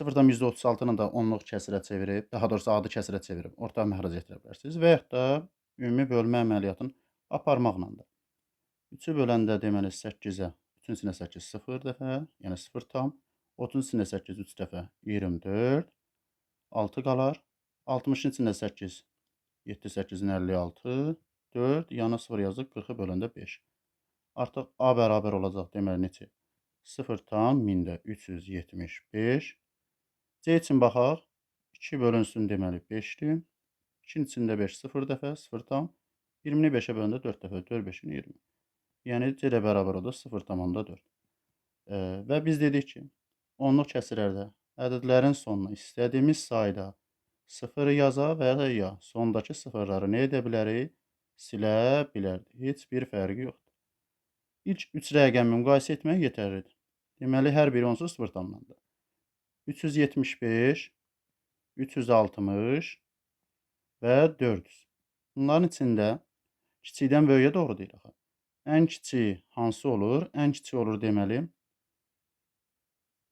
Speaker 1: 0,36-nı da onluq kəsrə çevirib, daha doğrusu adi kəsrə çevirib ortaq məxrəcə gətirə bilərsiniz və yaxud da ümumi bölmə əməliyyatını aparmaqla da. 3-ü böləndə deməli 8-ə, 3-ün içində 8 0 dəfə, yəni 0 tam. 30-un içində 8 3 dəfə 24, 6 qalar. 60-ın içində 8, 7 8-in 56, 4, yanına 0 yazıq, 40-ı böləndə 5. Artıq A bərabər olacaq deməli neçə? 0 tam 1000-də 375. C üçün baxaq. 2 bölünsün deməli 5-dir. 2-nin içində 5 0 dəfə, 0 tam. 20-ni 5-ə böləndə 4 dəfə, 4 5-in 20. Yəni, C də bərabər oldu 0,4. Və biz dedik ki, onluq kəsrlərdə ədədlərin sonuna istədiyimiz sayda 0 yaza və ya sondakı sıfırları nə edə bilərik? Silə bilərdik. Heç bir fərqi yoxdur. İlk 3 rəqəmi müqayisə etmək yetərlidir. Deməli, hər biri onsuz 0 tamlandır. 375, 360 və 400. Bunların içində kiçikdən böyüyə doğru deyil axı. Ən kiçik hansı olur? Ən kiçik olur deməli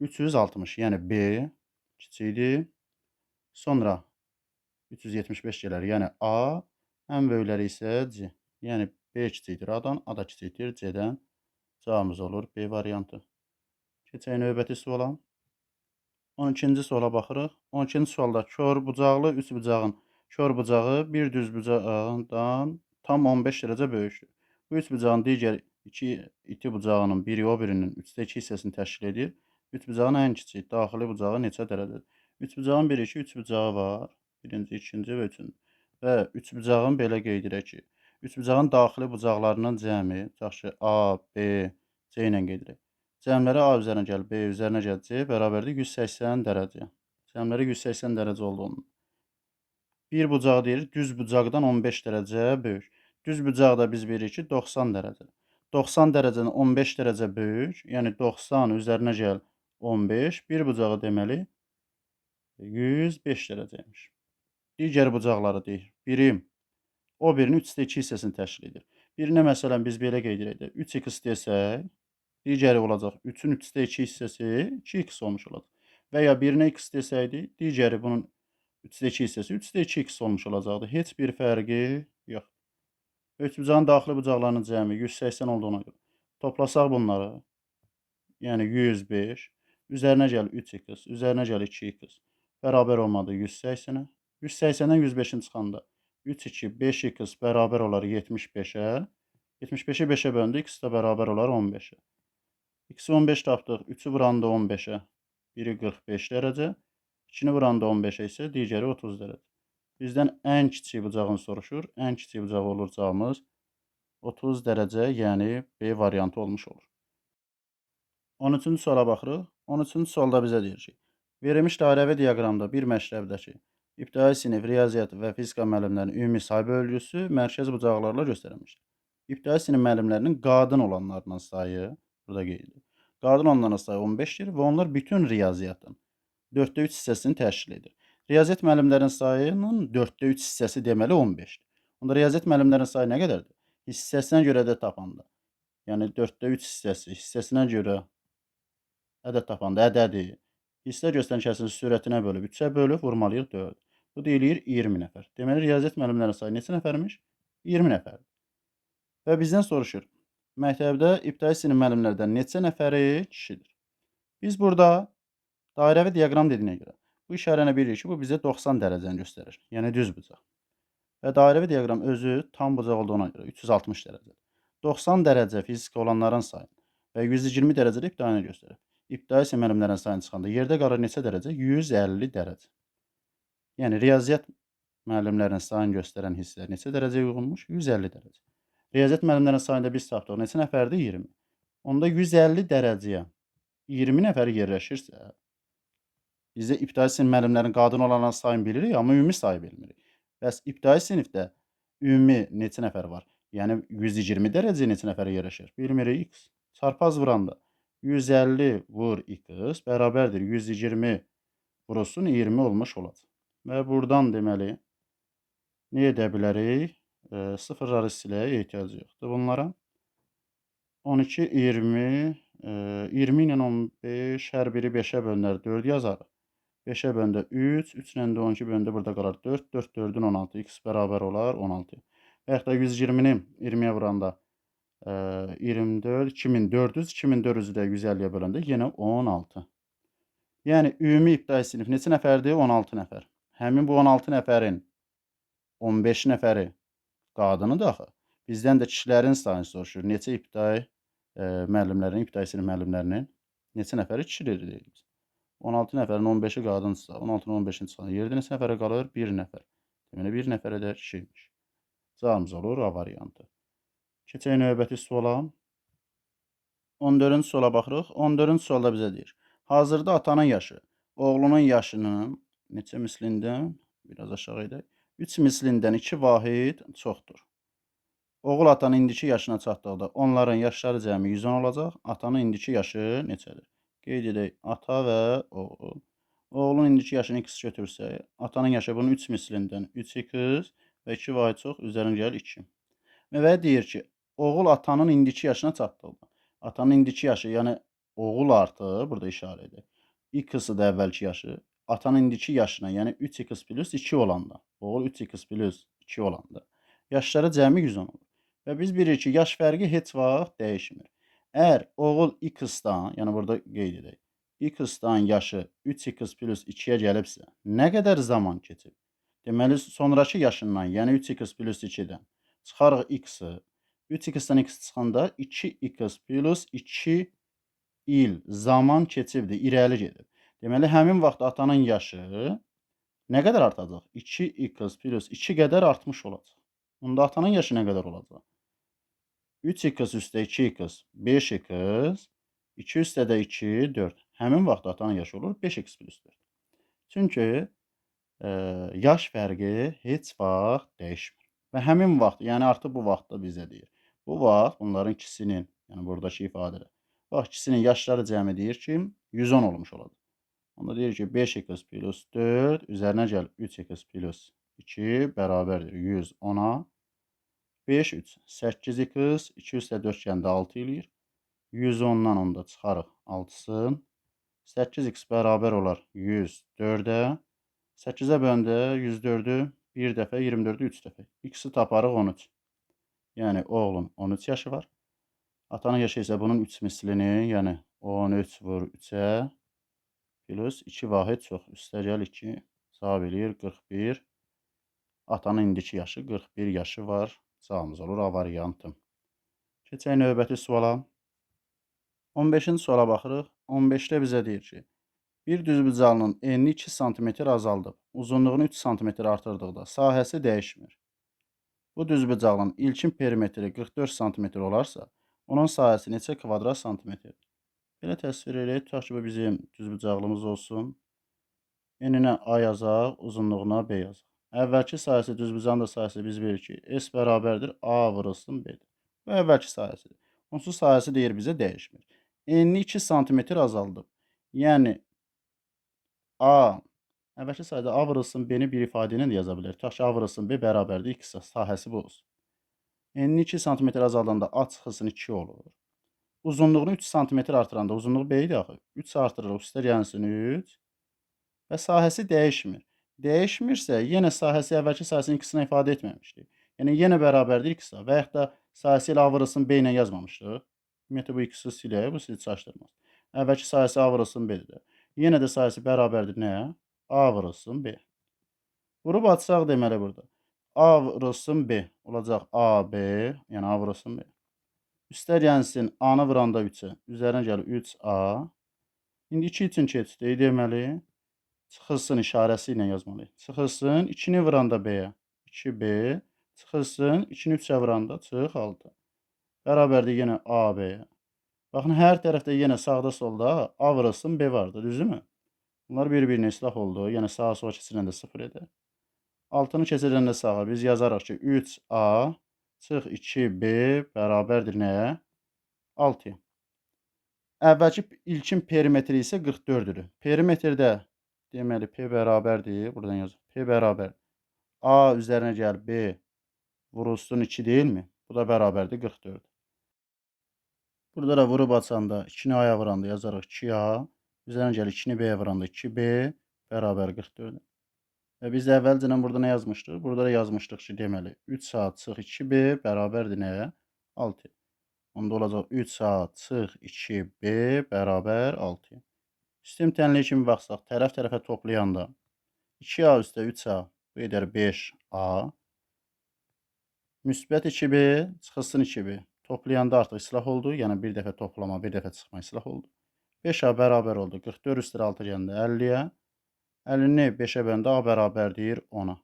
Speaker 1: 360, yəni B kiçikdir. Sonra 375 gələr, yəni A. Ən böyükləri isə C. Yəni B kiçikdir A-dan, A da kiçikdir C-dən. Cavabımız olur B variantı. Keçək növbəti suala. 12-ci suala baxırıq. 12-ci sualda kör bucaqlı 3 bucağın kör bucağı bir düz bucaqdan tam 15 dərəcə böyükdür. Bu 3 bucağın digər 2 iti bucağının biri o birinin 3-də 2 hissəsini təşkil edir. 3 bucağın ən kiçik daxili bucağı neçə dərəcədir? 3 bucağın 1, 2, 3 bucağı var. Birinci, ikinci və üçüncü. Və 3 bucağın belə qeyd edək ki, 3 bucağın daxili bucaqlarının cəmi, tutaq ki, A, B, C ilə qeyd edək. Cəmləri A üzərinə gəl, B üzərinə gəl, C bərabərdir 180 dərəcə. Cəmləri 180 dərəcə olduğunu. Bir bucaq deyir, düz bucaqdan 15 dərəcə böyük. Düz bucaqda biz bilirik ki, 90 dərəcə. 90 dərəcədən 15 dərəcə böyük, yəni 90 üzərinə gəl 15, bir bucağı deməli 105 dərəcəymiş. Digər bucaqları deyir. Biri o birinin 3-də 2 hissəsini təşkil edir. Birinə məsələn biz belə qeyd edək də 3x desək, digəri olacaq 3-ün 3-də 2 hissəsi 2x olmuş olacaq. Və ya birinə x desəydik, digəri bunun 3-də 2 hissəsi 3-də 2x olmuş olacaqdı. Heç bir fərqi yox. Üçbucağın daxili bucaqlarının cəmi 180 olduğuna görə toplasaq bunları, yəni 105, üzərinə gəl 3x, üzərinə gəl 2x bərabər olmadı 180-ə. 180-dən 105-in çıxanda 3, 2, 5x bərabər olar 75-ə. 75-i 5-ə böldü, x də bərabər olar 15-ə. X-i 15 tapdıq, 3-ü vuranda 15-ə, biri 45 dərəcə, 2-ni vuranda 15-ə isə digəri 30 dərəcə. Bizdən ən kiçik bucağını soruşur. Ən kiçik bucağı olur cavabımız 30 dərəcə, yəni B variantı olmuş olur. 13-cü suala baxırıq. 13-cü sualda bizə deyir ki, verilmiş dairəvi diaqramda bir məktəbdəki ibtidai sinif riyaziyyat və fizika müəllimlərinin ümumi sayı bölgüsü mərkəz bucaqlarla göstərilmişdir. İbtidai sinif müəllimlərinin qadın olanlarının sayı, burada qeyd edilir. Qadın olanların sayı 15-dir və onlar bütün riyaziyyatın 4/3 hissəsini təşkil edir. Riyaziyyat müəllimlərinin sayının 4/3 hissəsi deməli 15-dir. Onda riyaziyyat müəllimlərinin sayı nə qədərdir? Hissəsinə görə də tapanda. Yəni 4/3 hissəsinə görə ədəd tapanda ədədi hissə göstəricəsinin sürətinə bölüb 3-ə bölüb vurmalıyıq 4. Bu deyilir 20 nəfər. Deməli riyaziyyat müəllimlərinin sayı neçə nəfərmiş? 20 nəfərdir. Və bizdən soruşur. Məktəbdə ibtidai sinif müəllimlərdən neçə nəfəri kişidir? Biz burada dairəvi diaqram dediyinə görə bu işarə ilə bilirik ki, bu bizə 90 dərəcəni göstərir. Yəni düz bucaq. Və dairəvi diaqram özü tam bucaq olduğuna görə 360 dərəcə. 90 dərəcə fizika olanların sayını və 120 dərəcədə ibtidaini göstərir. İbtidai sinif müəllimlərinin sayını çıxanda yerdə qalır neçə dərəcə? 150 dərəcə. Yəni riyaziyyat müəllimlərinin sayını göstərən hissə neçə dərəcəyə uyğunmuş? 150 dərəcə. Riyaziyyat müəllimlərinin sayında biz tapdıq. Neçə nəfərdir? 20. Onda 150 dərəcəyə 20 nəfər yerləşirsə, bizdə ibtidai sinif müəllimlərin qadın olanların sayını bilirik, amma ümumi sayı bilmirik. Bəs ibtidai sinifdə ümumi neçə nəfər var? Yəni 120 dərəcəyə neçə nəfər yerləşir? Bilmirik. X. Çarpaz vuranda 150 vur x bərabərdir 120 vurulsun 20 olmuş olacaq. Və buradan deməli nə edə bilərik? Sıfırları siləyə ehtiyac yoxdur bunlara. 12, 20, 20 ilə 15, hər biri 5-ə bölünər 4 yazarıq. 5-ə böldü 3, 3 ilə də 12 böldü burada qalar 4, 4 4-ün 16, x bərabər olar 16. Və yaxud da 120-ni 20-yə vuranda 24, 2400, 2400-ü də 150-yə böləndə yenə 16. Yəni ümumi ibtidai sinif neçə nəfərdir? 16 nəfər. Həmin bu 16 nəfərin 15 nəfəri qadınıdır axı. Bizdən də kişilərin sayını soruşur. Neçə ibtidai müəllimlərin, ibtidai sinif müəllimlərinin neçə nəfəri kişidir deyilir. 16 nəfərin 15-i qadınsa, 16-nın 15-ini çıxanda yerdə neçə nəfərə qalır? 1 nəfər. Deməli 1 nəfərə də kişiymiş. Cavabımız olur A variantı. Keçək növbəti suala. 14-cü suala baxırıq. 14-cü sualda bizə deyir. Hazırda atanın yaşı oğlunun yaşının neçə mislində? Biraz aşağı edək. 3 mislindən 2 vahid çoxdur. Oğul atanın indiki yaşına çatdıqda onların yaşları cəmi 110 olacaq. Atanın indiki yaşı neçədir? Qeyd edək, ata və oğul. Oğlun indiki yaşını x götürsək, atanın yaşı bunun 3 mislindən 3x və 2 vahid çox, üzərinə gəl 2. Və deyir ki, oğul atanın indiki yaşına çatdıqda. Atanın indiki yaşı, yəni oğul artı, burada işarə edək. X-ı da əvvəlki yaşı. Atanın indiki yaşına, yəni 3x plus 2 olanda. Oğul 3x plus 2 olanda. Yaşları cəmi 110 olur. Və biz bilirik ki, yaş fərqi heç vaxt dəyişmir. Əgər oğul x-dan, yəni burada qeyd edək, x-dan yaşı 3x plus 2-yə gəlibsə, nə qədər zaman keçib? Deməli, sonraki yaşından, yəni 3x plus 2-dən çıxarıq x-ı. 3x-dan x çıxanda 2x plus 2 il zaman keçibdir, irəli gedir. Deməli, həmin vaxt atanın yaşı nə qədər artacaq? 2x plus 2 qədər artmış olacaq. Onda atanın yaşı nə qədər olacaq? 3x üstə 2x 5x, 2 üstə də 2, 4. Həmin vaxt atanın yaşı olur 5x plus 4. Çünki yaş fərqi heç vaxt dəyişmir. Və həmin vaxt, yəni artıq bu vaxtda bizə deyir. Bu vaxt bunların ikisinin, yəni buradakı ifadədə, bax ikisinin yaşları cəmi deyir ki, 110 olmuş olacaq. Onda deyir ki, 5x plus 4 üzərinə gəl 3x plus 2 bərabərdir 110-a. 5, 3, 8x, 2 üstə 4 gəndə 6 eləyir. 110-dan onda çıxarıq 6-sın. 8x bərabər olar 104-ə. 8-ə böləndə 104-ü 1 dəfə, 24-ü 3 dəfə. X-i taparıq 13. Yəni oğlun 13 yaşı var. Atanın yaşı isə bunun 3 mislini, yəni 13 vur 3-ə plus 2 vahid çox. Üstəgəl 2 cavab eləyir 41. Atanın indiki yaşı 41 yaşı var. Cavabımız olur A variantı. Keçək növbəti suala. 15-ci suala baxırıq. 15-də bizə deyir ki, bir düzbucaqlının enini 2 sm azaldıb, uzunluğunu 3 sm artırdıqda sahəsi dəyişmir. Bu düzbucaqlının ilkin perimetri 44 sm olarsa, onun sahəsi neçə kvadrat santimetrdir? Belə təsvir edək. Tutaq ki, bu bizim düzbucaqlımız olsun. Eninə A yazaq, uzunluğuna B yazaq. Əvvəlki sahəsi, düzbucağın da sahəsi biz bilirik ki, S bərabərdir A vurulsun B-dir. Bu əvvəlki sahəsidir. Onsuz sahəsi deyir bizə dəyişmir. Enini 2 sm azaldıb. Yəni A, əvvəlki sayda A vurulsun B-ni bir ifadə ilə də yaza bilərik. Tutaq ki, A vurulsun B bərabərdir 2 sahəsi bu olsun. Enini 2 sm azaldanda A çıxılsın 2 olur. Uzunluğunu 3 sm artıranda uzunluğu B idi axı. 3 artırırıq, üstə gəlsin 3. Və sahəsi dəyişmir. Dəyişmirsə, yenə sahəsi əvvəlki sahəsinin ikisini ifadə etməmişdik. Yəni, yenə bərabərdir 2 və yaxud da sahəsi ilə A vurulsun B ilə yazmamışdıq. Ümumiyyətlə, bu ikisi silək, bu sizi çaşdırmaz. Əvvəlki sahəsi A vurulsun B-dir. Yenə də sahəsi bərabərdir nəyə? A vurulsun B. Vurub atsaq deməli burada. A vurulsun B olacaq AB, yəni A vurulsun B. Üstə gəlsin A-nı vuranda 3-ə, üzərinə gəlir 3A. İndi 2 üçün keçdik, deməli, çıxılsın işarəsi ilə yazmalıyıq. Çıxılsın, 2-ni vuranda B-yə, 2B, çıxılsın, 2-ni 3-ə vuranda çıx 6. Bərabərdir yenə AB-yə. Baxın, hər tərəfdə yenə sağda solda A vurulsun B vardı, düzdürmü? Bunlar bir-birinə islah oldu. Yəni, sağa sola keçirəndə 0 edir. 6-nı keçirəndə sağa biz yazarıq ki, 3A çıx 2B bərabərdir nəyə? 6-ya. Əvvəlki ilkin perimetri isə 44-dür. Perimetrdə deməli P bərabərdir. Buradan yazaq. P bərabər. A üzərinə gəl B vurulsun 2 deyilmi? Bu da bərabərdir 44. Burada da vurub açanda 2-ni A-ya vuranda yazarıq 2A. Üzərinə gəl 2-ni B-yə vuranda 2B bərabər 44. Və biz əvvəlcədən burada nə yazmışdıq? Burada da yazmışdıq ki, deməli 3A çıx 2B bərabərdir nəyə? 6. Onda olacaq 3A çıx 2B bərabər 6. Sistem tənliyi kimi baxsaq, tərəf-tərəfə toplayanda 2A üstə 3A bu edər 5A. Müsbət 2B çıxılsın 2B. Toplayanda artıq islah oldu. Yəni bir dəfə toplama, bir dəfə çıxma islah oldu. 5A bərabər oldu. 44 üstə 6 gəndə 50-yə. 50-ni 5-ə bəndə A bərabərdir 10-a.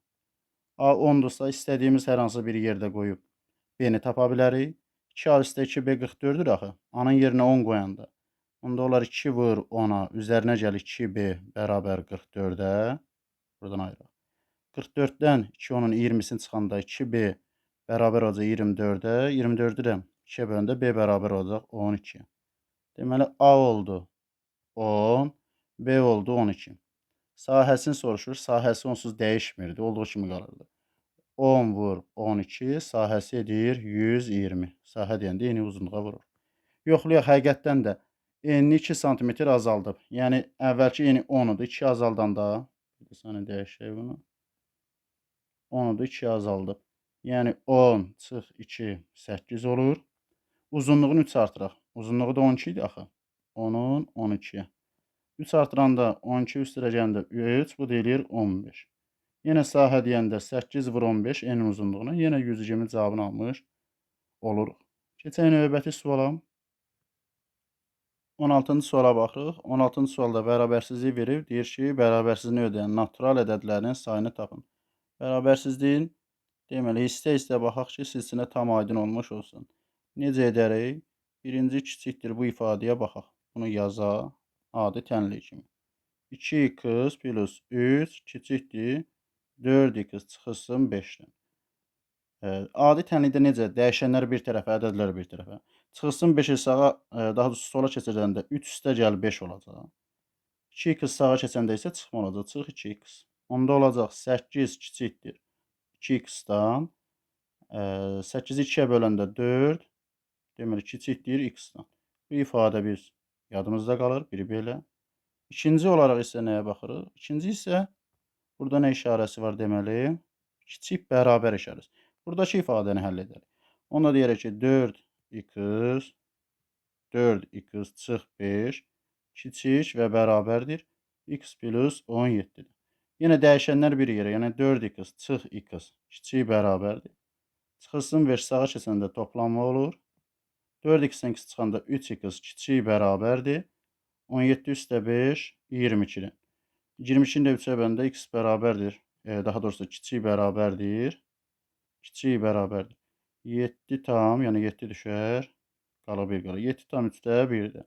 Speaker 1: A 10-dursa, istədiyimiz hər hansı bir yerdə qoyub B-ni tapa bilərik. 2A üstə 2B 44-dür axı. A-nın yerinə 10 qoyanda. Onda olar 2 vur 10-a, üzərinə gəl 2B bərabər 44-ə. Buradan ayıraq. 44-dən 2 10-un 20-sini çıxanda 2B bərabər olacaq 24-ə. 24-ü də 2-yə böləndə B bərabər olacaq 12. Deməli, A oldu 10, B oldu 12. Sahəsini soruşur. Sahəsi onsuz dəyişmirdi. Olduğu kimi qalırdı. 10 vur 12. Sahəsi edir 120. Sahə deyəndə eni uzunluğa vurur. Yoxlayaq, həqiqətdən də enini 2 sm azaldıb. Yəni, əvvəlki eni 10-udur. 2 azaldanda, bir saniyə dəyişək bunu. 10-udur, 2 azaldıb. Yəni, 10 çıx 2, 8 olur. Uzunluğunu 3 artıraq. Uzunluğu da 12 idi axı. 10-un 12-yə. 3 artıranda 12 üstə gəndə 3, bu deyilir 15. Yenə sahə deyəndə 8 vur 15 enin uzunluğuna. Yenə 120 cavabını almış oluruq. Keçək növbəti suala. 16-cı suala baxırıq. 16-cı sualda bərabərsizliyi verib. Deyir ki, bərabərsizliyi ödəyən natural ədədlərin sayını tapın. Bərabərsizliyin deməli, istə-istə baxaq ki, sizsinə tam aydın olmuş olsun. Necə edərik? Birinci kiçikdir bu ifadəyə baxaq. Bunu yazaq. Adi tənliyi kimi. 2x plus 3 kiçikdir 4x çıxılsın 5-dən. Adi tənlikdə necə? Dəyişənlər bir tərəfə, ədədlər bir tərəfə. Çıxılsın 5-i sağa, daha doğrusu sola keçəcəndə 3 üstə gəl 5 olacaq. 2x sağa keçəndə isə çıxma olacaq. Çıx 2x. Onda olacaq 8 kiçikdir 2x-dan. 8-i 2-yə böləndə 4. Deməli, kiçikdir x-dan. Bu ifadə biz yadımızda qalır. Biri belə. İkinci olaraq isə nəyə baxırıq? İkinci isə burada nə işarəsi var deməli? Kiçik bərabər işarəsi. Buradakı ifadəni həll edərik. Onda deyərək ki, 4x çıx 5 kiçik və bərabərdir x plus 17-dir. Yenə dəyişənlər bir yerə, yəni 4x çıx x kiçik bərabərdir. Çıxılsın ver sağa keçəndə toplanma olur. 4x-dən x çıxanda 3x kiçik bərabərdir. 17 üstə 5 22-dir. 22-ni də 3-ə böləndə x bərabərdir. Daha doğrusu kiçik bərabərdir. Kiçik bərabərdir. 7 tam, yəni 7 düşər. Qalır 1 qalır. 7 tam 3-də 1-dir.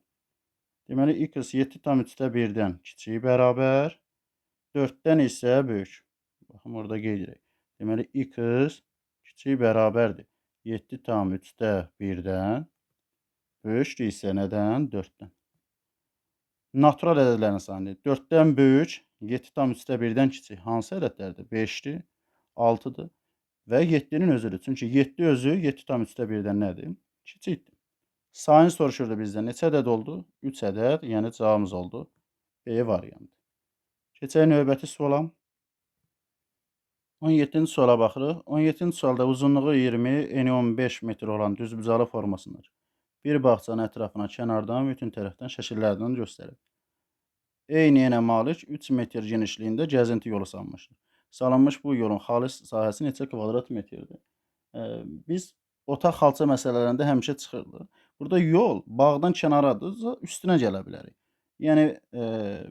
Speaker 1: Deməli, x 7 tam 3-də 1-dən kiçik bərabər, 4-dən isə böyük. Baxın, orada qeyd edək. Deməli, x kiçik bərabərdir. 7 tam 3-də 1-dən, böyükdür isə nədən? 4-dən. Natural ədədlərin sayıdır. 4-dən böyük, 7 tam 3-də 1-dən kiçik. Hansı ədədlərdir? 5-dir, 6-dır və 7-nin özüdür. Çünki 7 özü 7 tam 3-də 1-dən nədir? Kiçikdir. Sayını soruşurdu bizdən. Neçə ədəd oldu? 3 ədəd, yəni cavabımız oldu. B variantı. Keçək növbəti suala. 17-ci suala baxırıq. 17-ci sualda uzunluğu 20, eni 15 metr olan düzbucalı formasındadır. Bir bağçanın ətrafına kənardan, bütün tərəfdən şəkillərdən göstərir. Eyni enə malik 3 metr genişliyində gəzinti yolu salınmışdır. Salınmış bu yolun xalis sahəsi neçə kvadrat metrdir? Biz otaq xalça məsələlərində həmişə çıxırdı. Burada yol bağdan kənaradır, üstünə gələ bilərik. Yəni,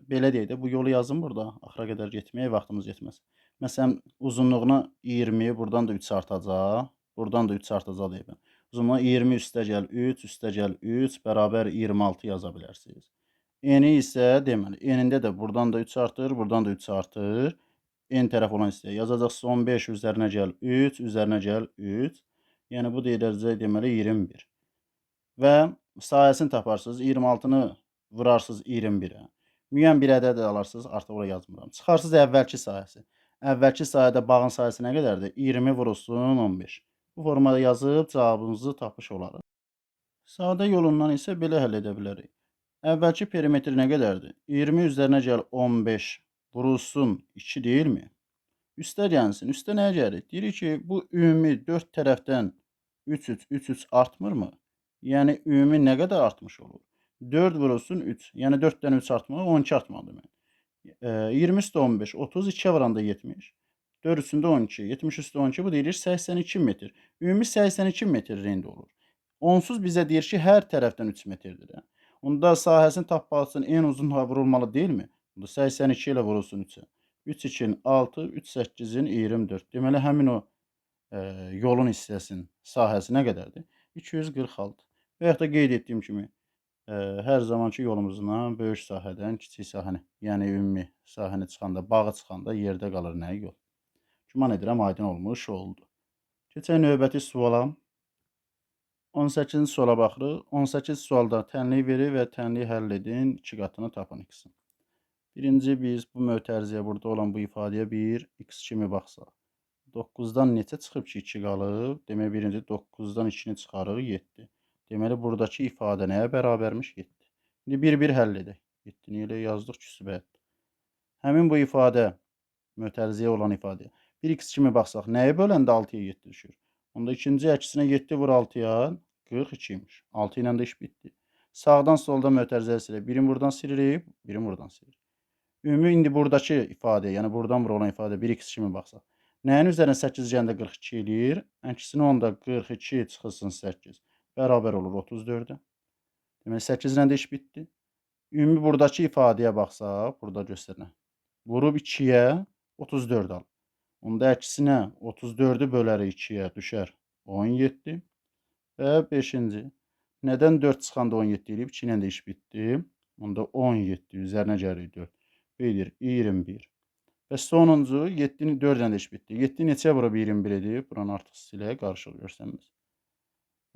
Speaker 1: belə deyək də, bu yolu yazın burada, axıra qədər getməyə vaxtımız yetməz. Məsələn, uzunluğuna 20, buradan da 3 artacaq, buradan da 3 artacaq deyək. Uzunluğuna 20 üstə gəl 3, üstə gəl 3, bərabər 26 yaza bilərsiniz. Eni isə deməli, enində də buradan da 3 artır, buradan da 3 artır. En tərəf olan hissəyə yazacaqsınız 15 üzərinə gəl 3, üzərinə gəl 3. Yəni, bu deyiləcək deməli 21. Və sahəsini taparsınız, 26-nı vurarsınız 21-ə. Müəyyən bir ədəd alarsınız, artıq oraya yazmıram. Çıxarsınız əvvəlki sahəsi. Əvvəlki sahədə bağın sahəsi nə qədərdir? 20 vurulsun 15. Bu formada yazıb cavabımızı tapmış olarıq. Sadə yolundan isə belə həll edə bilərik. Əvvəlki perimetr nə qədərdir? 20 üzərinə gəl 15 vurulsun 2 deyilmi? Üstə gəlsin. Üstə nəyə gəlir? Deyirik ki, bu ümumi 4 tərəfdən 3 artmırmı? Yəni, ümumi nə qədər artmış olur? 4 vurulsun 3. Yəni, 4-dən 3 artmalı, 12 artmalı demək. 20 üstə 15, 30, 2-yə vuranda 70. 4 üstündə 12, 70 üstə 12, bu deyilir 82 metr. Ümumi 82 metr reyndə olur. Onsuz bizə deyir ki, hər tərəfdən 3 metrdir. Onda sahəsini tapmaq üçün en uzunluğa vurulmalı deyilmi? Bunda 82 ilə vurulsun 3-ə. 3 2-nin 6, 3 8-in 24. Deməli, həmin o yolun hissəsinin sahəsi nə qədərdir? 246. Və yaxud da qeyd etdiyim kimi, hər zamanki yolumuzdan böyük sahədən kiçik sahəni, yəni ümumi sahəni çıxanda, bağı çıxanda yerdə qalır nə? Yol. Güman edirəm, aydın olmuş oldu. Keçək növbəti suala. 18-ci suala baxırıq. 18 sualda tənlik verir və tənliyi həll edin, 2 qatını tapın x-in. Birinci biz bu mötərizəyə burada olan bu ifadəyə 1 x kimi baxsaq. 9-dan neçə çıxıb ki 2 qalıb? Demək, birinci 9-dan 2-ni çıxarıq 7. Deməli, buradakı ifadə nəyə bərabərmiş? 7. İndi 1-1 həll edək. 7-ni elə yazdıq ki, sübətdir. Həmin bu ifadə, mötərizəyə olan ifadə. 1x kimi baxsaq, nəyə böləndə 6-ya 7 düşür? Onda ikinci əksinə 7 vur 6-ya 42 imiş. 6 ilə də iş bitdi. Sağdan solda mötərizə silə. Birini buradan silirik, birini buradan silirik. Ümumi indi buradakı ifadə, yəni buradan bura olan ifadə 1x kimi baxsaq. Nəyin üzərinə 8 gəndə 42 eləyir? Əksini onda 42 çıxılsın 8. Bərabər olur 34-ə. Demək, 8 ilə də iş bitdi. Ümumi buradakı ifadəyə baxsaq, burada göstərilən. Vurub 2-yə 34 al. Onda əksinə 34-ü bölərik 2-yə düşər 17. Və 5-ci. Nədən 4 çıxanda 17 eləyib? 2 ilə də iş bitdi. Onda 17 üzərinə gəlirik 4. Edir 21. Və sonuncu 7-ni 4 ilə də iş bitdi. 7 neçəyə vurub 21 edib? Buranı artıq silə qarışıq görsənməz.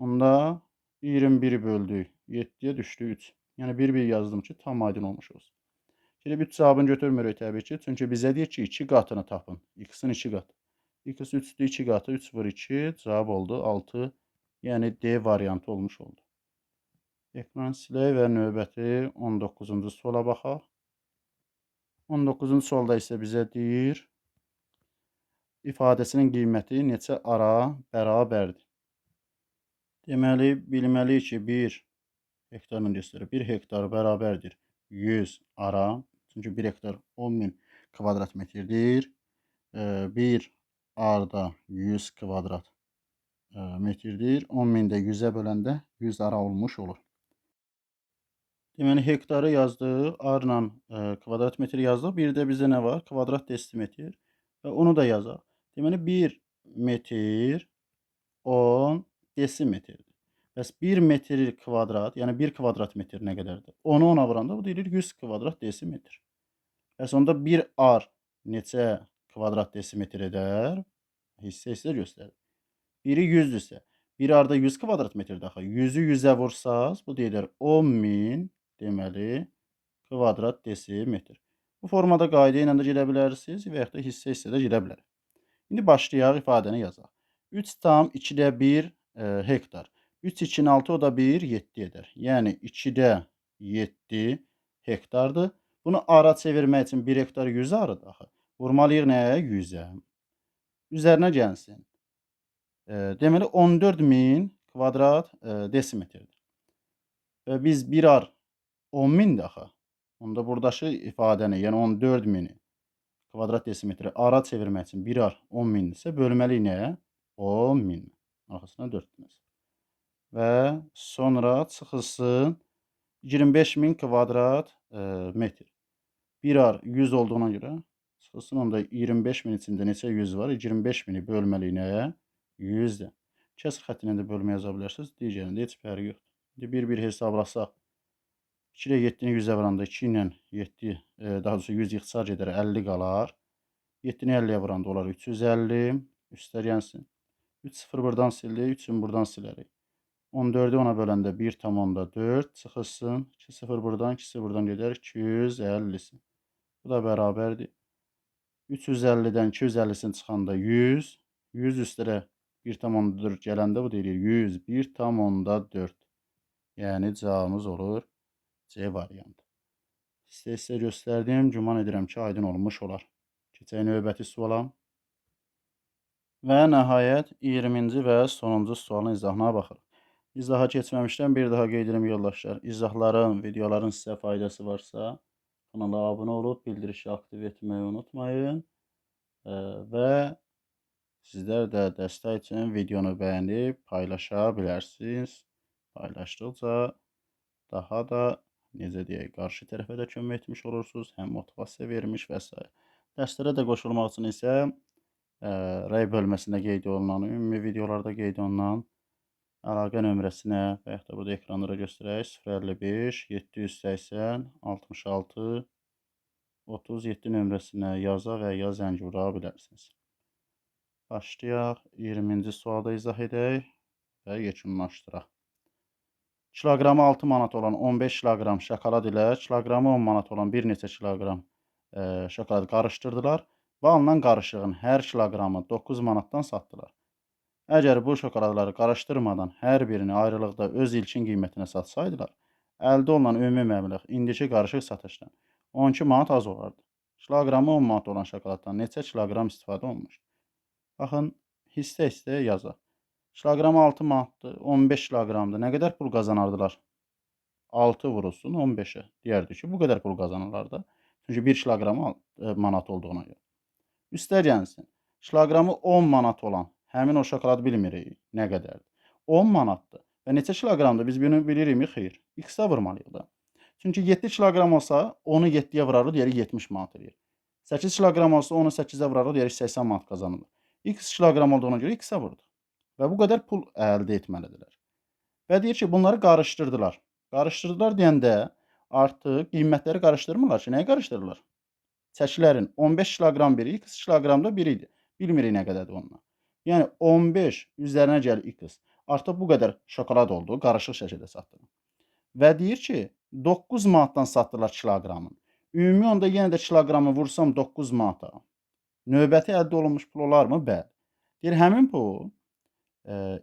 Speaker 1: Onda 21-i böldük. 7-yə düşdü 3. Yəni 1-1 yazdım ki, tam aydın olmuş olsun. Şimdi 3 cavabını götürmürük təbii ki. Çünki bizə deyir ki, 2 qatını tapın. X-in 2 qatı. X 3-dür 2 qatı. 3 vur 2. Cavab oldu 6. Yəni D variantı olmuş oldu. Ekran silək və növbəti 19-cu suala baxaq. 19-cu sualda isə bizə deyir, ifadəsinin qiyməti neçə ara bərabərdir? Deməli, bilməliyik ki, 1 hektarla göstərir. 1 hektar bərabərdir 100 ara. Çünki 1 hektar 10.000 kvadrat metrdir. 1 arda 100 kvadrat metrdir. 10.000 də 100-ə böləndə 100 ara olmuş olur. Deməli, hektarı yazdıq, arla kvadrat metr yazdıq. Bir də bizdə nə var? Kvadrat desimetr və onu da yazaq. Deməli, 1 metr 10 desimetrdir. Bəs 1 metr kvadrat, yəni 1 kvadrat metr nə qədərdir? 10-u 10-a vuranda bu deyilir 100 kvadrat desimetr. Bəs onda 1 ar neçə kvadrat desimetr edər? Hissə göstərir. Biri 100-dürsə, 1 arda 100 kvadrat metrdir axı. 100-ü 100-ə vursaz, bu deyilir 10.000 deməli kvadrat desimetr. Bu formada qayda ilə də gedə bilərsiniz və yaxud da hissə də gedə bilər. İndi başlayaq, ifadəni yazaq. 3,2-də 1 hektar. 3, 2-nin 6, o da 1, 7 edər. Yəni 2-də 7 hektardır. Bunu ara çevirmək üçün 1 hektar 100 arıdır axı. Vurmalıyıq nəyə? 100-ə. Üzərinə gəlsin. Deməli 14.000 kvadrat desimetrdir. Və biz 1 ar 10.000-dir axı. Onda buradakı ifadəni, yəni 14.000-i kvadrat desimetri ara çevirmək üçün 1 ar 10.000-dirsə, bölməliyik nəyə? 10.000. Arxasına 4 dənə. Və sonra çıxılsın 25.000 kvadrat metr. 1 ar 100 olduğuna görə çıxılsın, onda 25.000 içində neçə 100 var? 25.000-i bölməliyik nəyə? 100-də. Kəsr xətti ilə də bölmə yaza bilərsiniz. Digərində heç fərqi yoxdur. İndi bir-bir hesablasaq. 2 ilə 7-ni 100-ə vuranda 2 ilə 7, daha doğrusu 100 ixtisar gedər, 50 qalar. 7-ni 50-yə vuranda olar 350. Üstlər gəlsin. 3 0 buradan sildik, 3-ünü buradan silərik. 14-ü 10-a böləndə 1,4 çıxılsın. 2 0 buradan, 2 buradan gedər, 250-si. Bu da bərabərdir. 350-dən 250-sini çıxanda 100. 100 üstlərə 1,4 gələndə bu deyilir 101,4. Yəni cavabımız olur C variantı. Sizə göstərdim. Güman edirəm ki, aydın olmuş olar. Keçək növbəti suala. Və nəhayət 20-ci və sonuncu sualın izahına baxırıq. İzaha keçməmişdən bir daha qeyd edim yoldaşlar. İzahların, videoların sizə faydası varsa, kanala abunə olub, bildirişi aktiv etməyi unutmayın. Və sizlər də dəstək üçün videonu bəyənib paylaşa bilərsiniz. Paylaşdıqca daha da, necə deyək, qarşı tərəfə də kömək etmiş olursunuz. Həm motivasiya vermiş və s. Dərslərə də qoşulmaq üçün isə rəy bölməsində qeyd olunan, ümumi videolarda qeyd olunan əlaqə nömrəsinə və yaxud da burada ekranlara göstərək 055 780 66 37 nömrəsinə yaza və ya zəng vura bilərsiniz. Başlayaq. 20-ci sualda izah edək və yekunlaşdıraq. Kiloqramı 6 manat olan 15 kiloqram şokolad ilə kiloqramı 10 manat olan bir neçə kiloqram şokolad qarışdırdılar və alınan qarışığın hər kiloqramı 9 manatdan satdılar. Əgər bu şokoladları qarışdırmadan hər birini ayrılıqda öz ilkin qiymətinə satsaydılar, əldə olunan ümumi məbləğ indiki qarışıq satışdan 12 manat az olardı. Kiloqramı 10 manat olan şokoladdan neçə kiloqram istifadə olunmuş? Baxın, hissə yazaq. Kiloqramı 6 manatdır, 15 kiloqramdır. Nə qədər pul qazanardılar? 6 vurulsun 15-ə. Deyərdik ki, bu qədər pul qazanırlar da. Çünki 1 kiloqramı manat olduğuna görə. Üstə gəlsin. Kiloqramı 10 manat olan həmin o şokolad bilmirik nə qədərdir. 10 manatdır. Və neçə kiloqramdır? Biz bunu bilirikmi? Xeyr. X-ə vurmalıyıq da. Çünki 7 kiloqram olsa, onu 7-yə vurarıq, deyirik 70 manat edir. 8 kiloqram olsa, onu 8-ə vurarıq, deyirik 80 manat qazanılır. X kiloqram olduğuna görə X-ə vurduq. Və bu qədər pul əldə etməlidirlər. Və deyir ki, bunları qarışdırdılar. Qarışdırdılar deyəndə artıq qiymətləri qarışdırmırlar ki, nəyi qarışdırırlar? Çəkilərin 15 kiloqram biri, X kiloqramda biri idi. Bilmirik nə qədərdir onunla. Yəni 15 üzərinə gəl X. Artıq bu qədər şokolad oldu, qarışıq şəkildə satdılar. Və deyir ki, 9 manatdan satdılar kiloqramın. Ümumi onda yenə də kiloqramı vursam 9 manata. Növbəti əldə olunmuş pul olarmı? Bəli. Deyir, həmin pul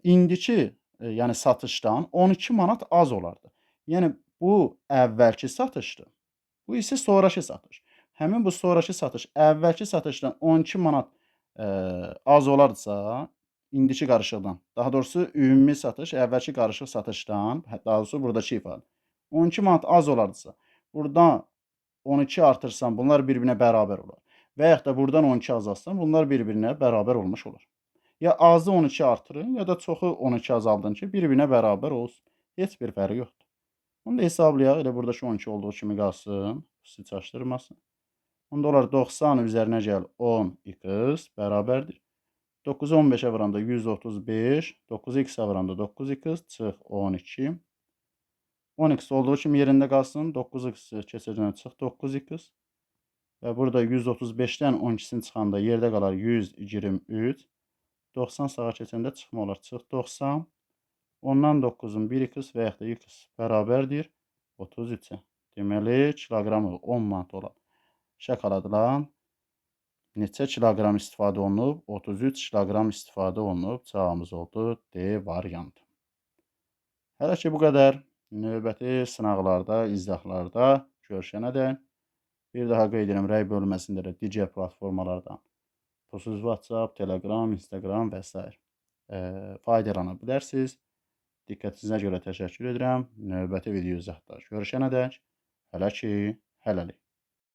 Speaker 1: indiki, yəni satışdan 12 manat az olardı. Yəni bu əvvəlki satışdır. Bu isə sonrakı satış. Həmin bu sonrakı satış əvvəlki satışdan 12 manat az olardısa, indiki qarışıqdan, daha doğrusu ümumi satış əvvəlki qarışıq satışdan, daha doğrusu buradakı ifadə 12 manat az olardısa, burada 12 artırsan bunlar bir-birinə bərabər olar. Və yaxud da buradan 12 azaltsan bunlar bir-birinə bərabər olmuş olur. Ya azı 12 artırın, ya da çoxu 12 azaldın ki, bir-birinə bərabər olsun. Heç bir fərqi yoxdur. Onu da hesablayaq. Elə buradakı 12 olduğu kimi qalsın. Sizi çaşdırmasın. Onda olar 90 üzərinə gəl 10x bərabərdir. 9-u 15-ə vuranda 135, 9-u x-ə vuranda 9x çıx 12. 10x olduğu kimi yerində qalsın. 9x keçəcəyinə çıx 9x. Və burada 135-dən 12-sini çıxanda yerdə qalar 123. 90 sağa keçəndə çıxma olar. Çıx 90. Ondan 9-un 1x və yaxud da x bərabərdir 33-ə. Deməli, kiloqramı 10 manat olan şokoladdan neçə kiloqram istifadə olunub? 33 kiloqram istifadə olunub. Cavabımız oldu D variantı. Hələ ki bu qədər. Növbəti sınaqlarda, izahlarda görüşənədək bir daha qeyd edirəm, rəy bölməsində də digər platformalardan pulsuz WhatsApp, Telegram, Instagram və s. faydalana bilərsiniz. Diqqətinizə görə təşəkkür edirəm. Növbəti video izahda görüşənədək hələ ki, hələlik.